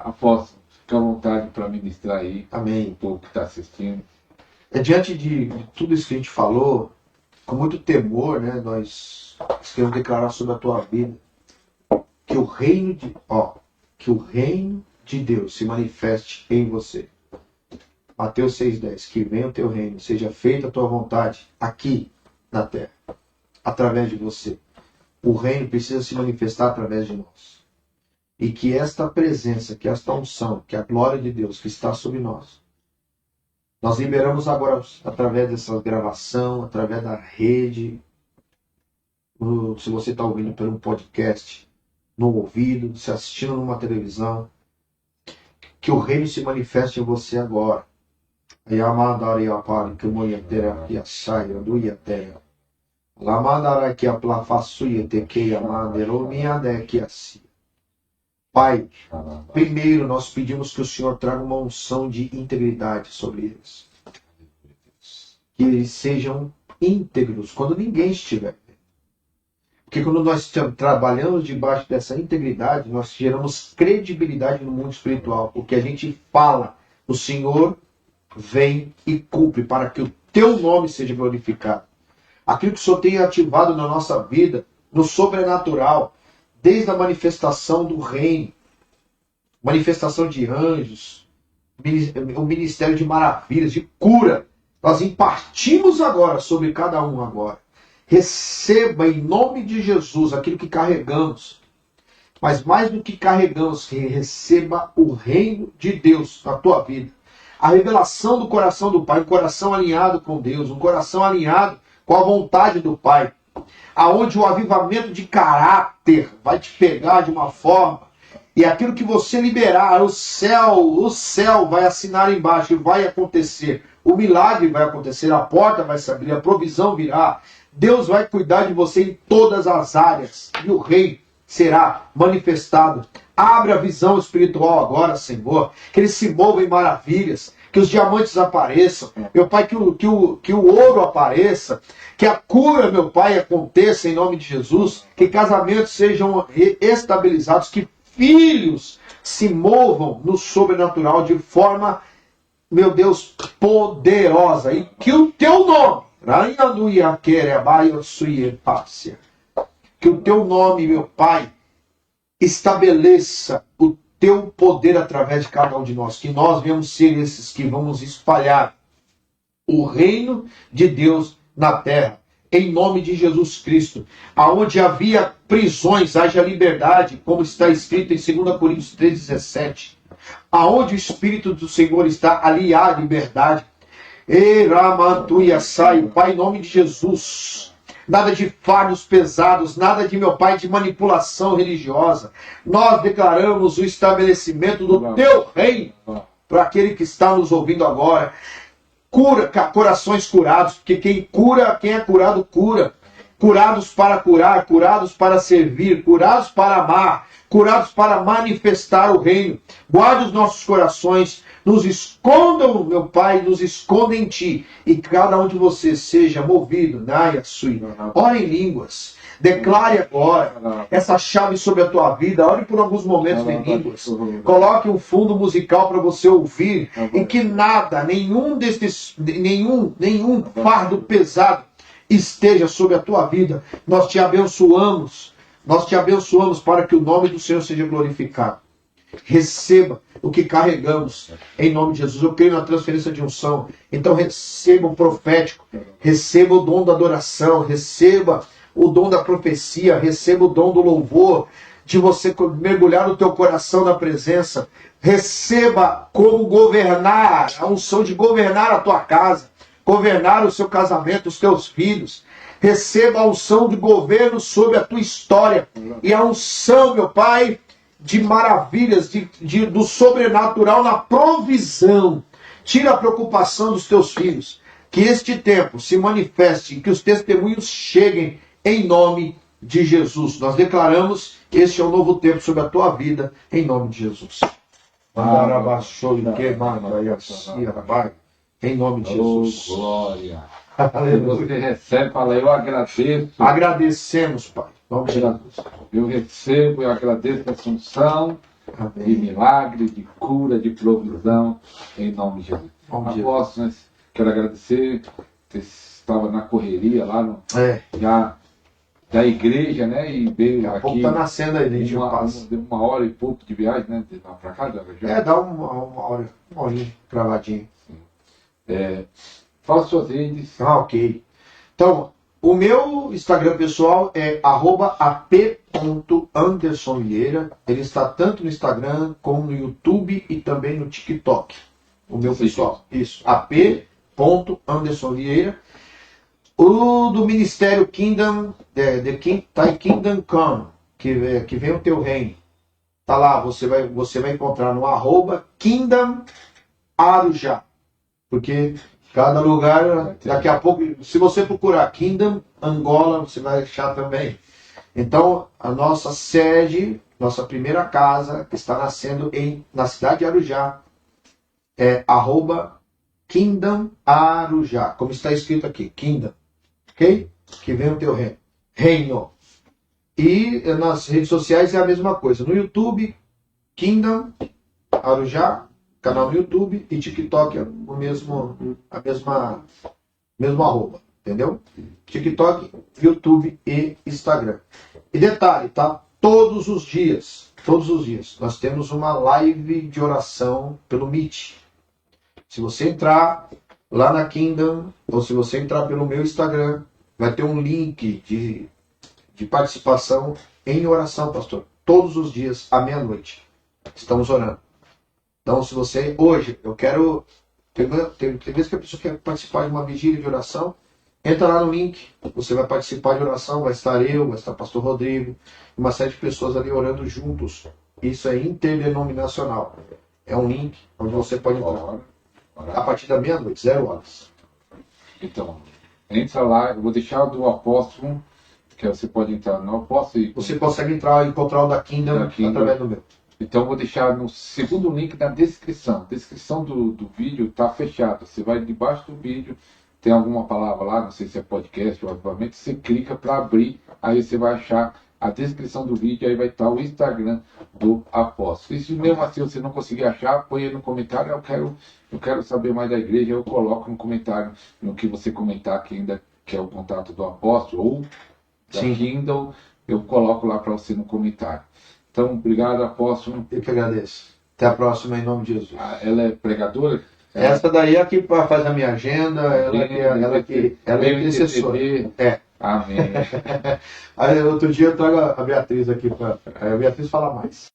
apóstolo, fica à vontade para ministrar aí. Amém. O povo que está assistindo. Diante de tudo isso que a gente falou, com muito temor, né, nós queremos declarar sobre a tua vida que o reino de Deus se manifeste em você. Mateus 6,10, que venha o teu reino, seja feita a tua vontade aqui na terra, através de você. O reino precisa se manifestar através de nós. E que esta presença, que esta unção, que a glória de Deus que está sobre nós liberamos agora através dessa gravação, através da rede, se você está ouvindo por um podcast, no ouvido, se assistindo numa televisão, que o reino se manifeste em você agora. Yamandaria pari que moyetera que a saia do yetera. Lamandara que a plafasuia te que amandero miade que assim. Pai, primeiro nós pedimos que o Senhor traga uma unção de integridade sobre eles. Que eles sejam íntegros quando ninguém estiver. Porque quando nós trabalhamos debaixo dessa integridade, nós geramos credibilidade no mundo espiritual. O que a gente fala, o Senhor vem e cumpre para que o teu nome seja glorificado. Aquilo que o Senhor tem ativado na nossa vida, no sobrenatural, desde a manifestação do reino, manifestação de anjos, o ministério de maravilhas, de cura, nós impartimos agora sobre cada um agora. Receba em nome de Jesus aquilo que carregamos. Mas mais do que carregamos, receba o reino de Deus na tua vida. A revelação do coração do Pai, um coração alinhado com Deus, um coração alinhado com a vontade do Pai. Aonde o avivamento de caráter vai te pegar de uma forma, e aquilo que você liberar, o céu vai assinar embaixo e vai acontecer. O milagre vai acontecer, a porta vai se abrir, a provisão virá. Deus vai cuidar de você em todas as áreas. E o rei será manifestado. Abre a visão espiritual agora, Senhor. Que ele se mova em maravilhas. Que os diamantes apareçam. Meu Pai, que o ouro apareça. Que a cura, meu Pai, aconteça em nome de Jesus. Que casamentos sejam estabilizados. Que filhos se movam no sobrenatural de forma, meu Deus, poderosa. E que o teu nome, que o teu nome, meu Pai, estabeleça o teu poder através de cada um de nós. Que nós venhamos ser esses que vamos espalhar o reino de Deus na terra. Em nome de Jesus Cristo. Aonde havia prisões, haja liberdade, como está escrito em 2 Coríntios 3,17. Aonde o Espírito do Senhor está, ali há liberdade. Pai, em nome de Jesus. Nada de fardos pesados, nada de, meu Pai, de manipulação religiosa. Nós declaramos o estabelecimento do teu reino para aquele que está nos ouvindo agora. Cura, corações curados, porque quem é curado, cura. Curados para curar, curados para servir, curados para amar, curados para manifestar o reino. Guarde os nossos corações, nos escondam, meu Pai, nos esconda em Ti, e cada um de vocês seja movido, Naya Sui. Ora em línguas, declare agora essa chave sobre a tua vida, ore por alguns momentos em línguas, coloque um fundo musical para você ouvir, e que nada, nenhum fardo pesado esteja sobre a tua vida. Nós te abençoamos para que o nome do Senhor seja glorificado. Receba o que carregamos em nome de Jesus. Eu creio na transferência de unção. Então receba o profético, receba o dom da adoração, receba o dom da profecia, receba o dom do louvor, de você mergulhar no teu coração na presença. Receba como governar, a unção de governar a tua casa, governar o seu casamento, os teus filhos. Receba a unção de governo sobre a tua história. E a unção, meu Pai, de maravilhas, do sobrenatural na provisão. Tira a preocupação dos teus filhos. Que este tempo se manifeste e que os testemunhos cheguem em nome de Jesus. Nós declaramos que este é um novo tempo sobre a tua vida, em nome de Jesus. Em nome de Jesus. Glória. Você recebe, fala, eu agradeço. Agradecemos, Pai. Vamos lá. Eu recebo, eu agradeço a unção de milagre, de cura, de provisão, em nome de Jesus. Apóstolo, quero agradecer. Você estava na correria lá já da igreja, né? E veio aqui. Está nascendo a igreja. Uma hora e pouco de viagem, né? De lá para cá, dá uma horinha cravadinha. Fala suas redes. Ok. Então, o meu Instagram pessoal é @ap.andersonvieira. Ele está tanto no Instagram como no YouTube e também no TikTok. O meu pessoal. Isso. ap.andersonvieira. O do Ministério Kingdom, Thy Kingdom Come, que vem o teu reino. Tá lá, você vai encontrar no @Kingdom Arujá. Porque cada lugar, daqui a pouco, se você procurar Kingdom Angola, você vai achar também. Então, a nossa sede, nossa primeira casa, que está nascendo na cidade de Arujá, é @Kingdom Arujá, como está escrito aqui, Kingdom, ok? Que vem o teu reino. Reino. E nas redes sociais é a mesma coisa. No YouTube, Kingdom Arujá, canal no YouTube, e TikTok é o mesmo arroba, entendeu? TikTok, YouTube e Instagram. E detalhe, tá? Todos os dias, nós temos uma live de oração pelo Meet. Se você entrar lá na Kingdom, ou se você entrar pelo meu Instagram, vai ter um link de participação em oração, pastor. Todos os dias, à meia-noite. Estamos orando. Então, se você... Hoje, eu quero... Tem vezes que a pessoa quer participar de uma vigília de oração, entra lá no link, você vai participar de oração, vai estar eu, vai estar o pastor Rodrigo, uma série de pessoas ali orando juntos. Isso é interdenominacional. É um link onde você pode entrar. A partir da meia-noite, 0 horas. Então, entra lá, eu vou deixar do apóstolo, que você pode entrar no apóstolo. Você consegue encontrar o da Kingdom através do meu. Então, eu vou deixar no segundo link na descrição. A descrição do vídeo está fechada. Você vai debaixo do vídeo, tem alguma palavra lá, não sei se é podcast ou obviamente, você clica para abrir, aí você vai achar a descrição do vídeo, aí vai estar o Instagram do apóstolo. E se mesmo assim você não conseguir achar, põe aí no comentário, eu quero saber mais da igreja, eu coloco no comentário, no que você comentar que ainda quer o contato do apóstolo ou da Kindle, eu coloco lá para você no comentário. Então, obrigado, apóstolo. Eu que agradeço. Até a próxima, em nome de Jesus. Ela é pregadora? Essa daí é que faz a minha agenda, ela que é intercessora. É. Amém. Aí, outro dia eu trago a Beatriz aqui, a Beatriz fala mais.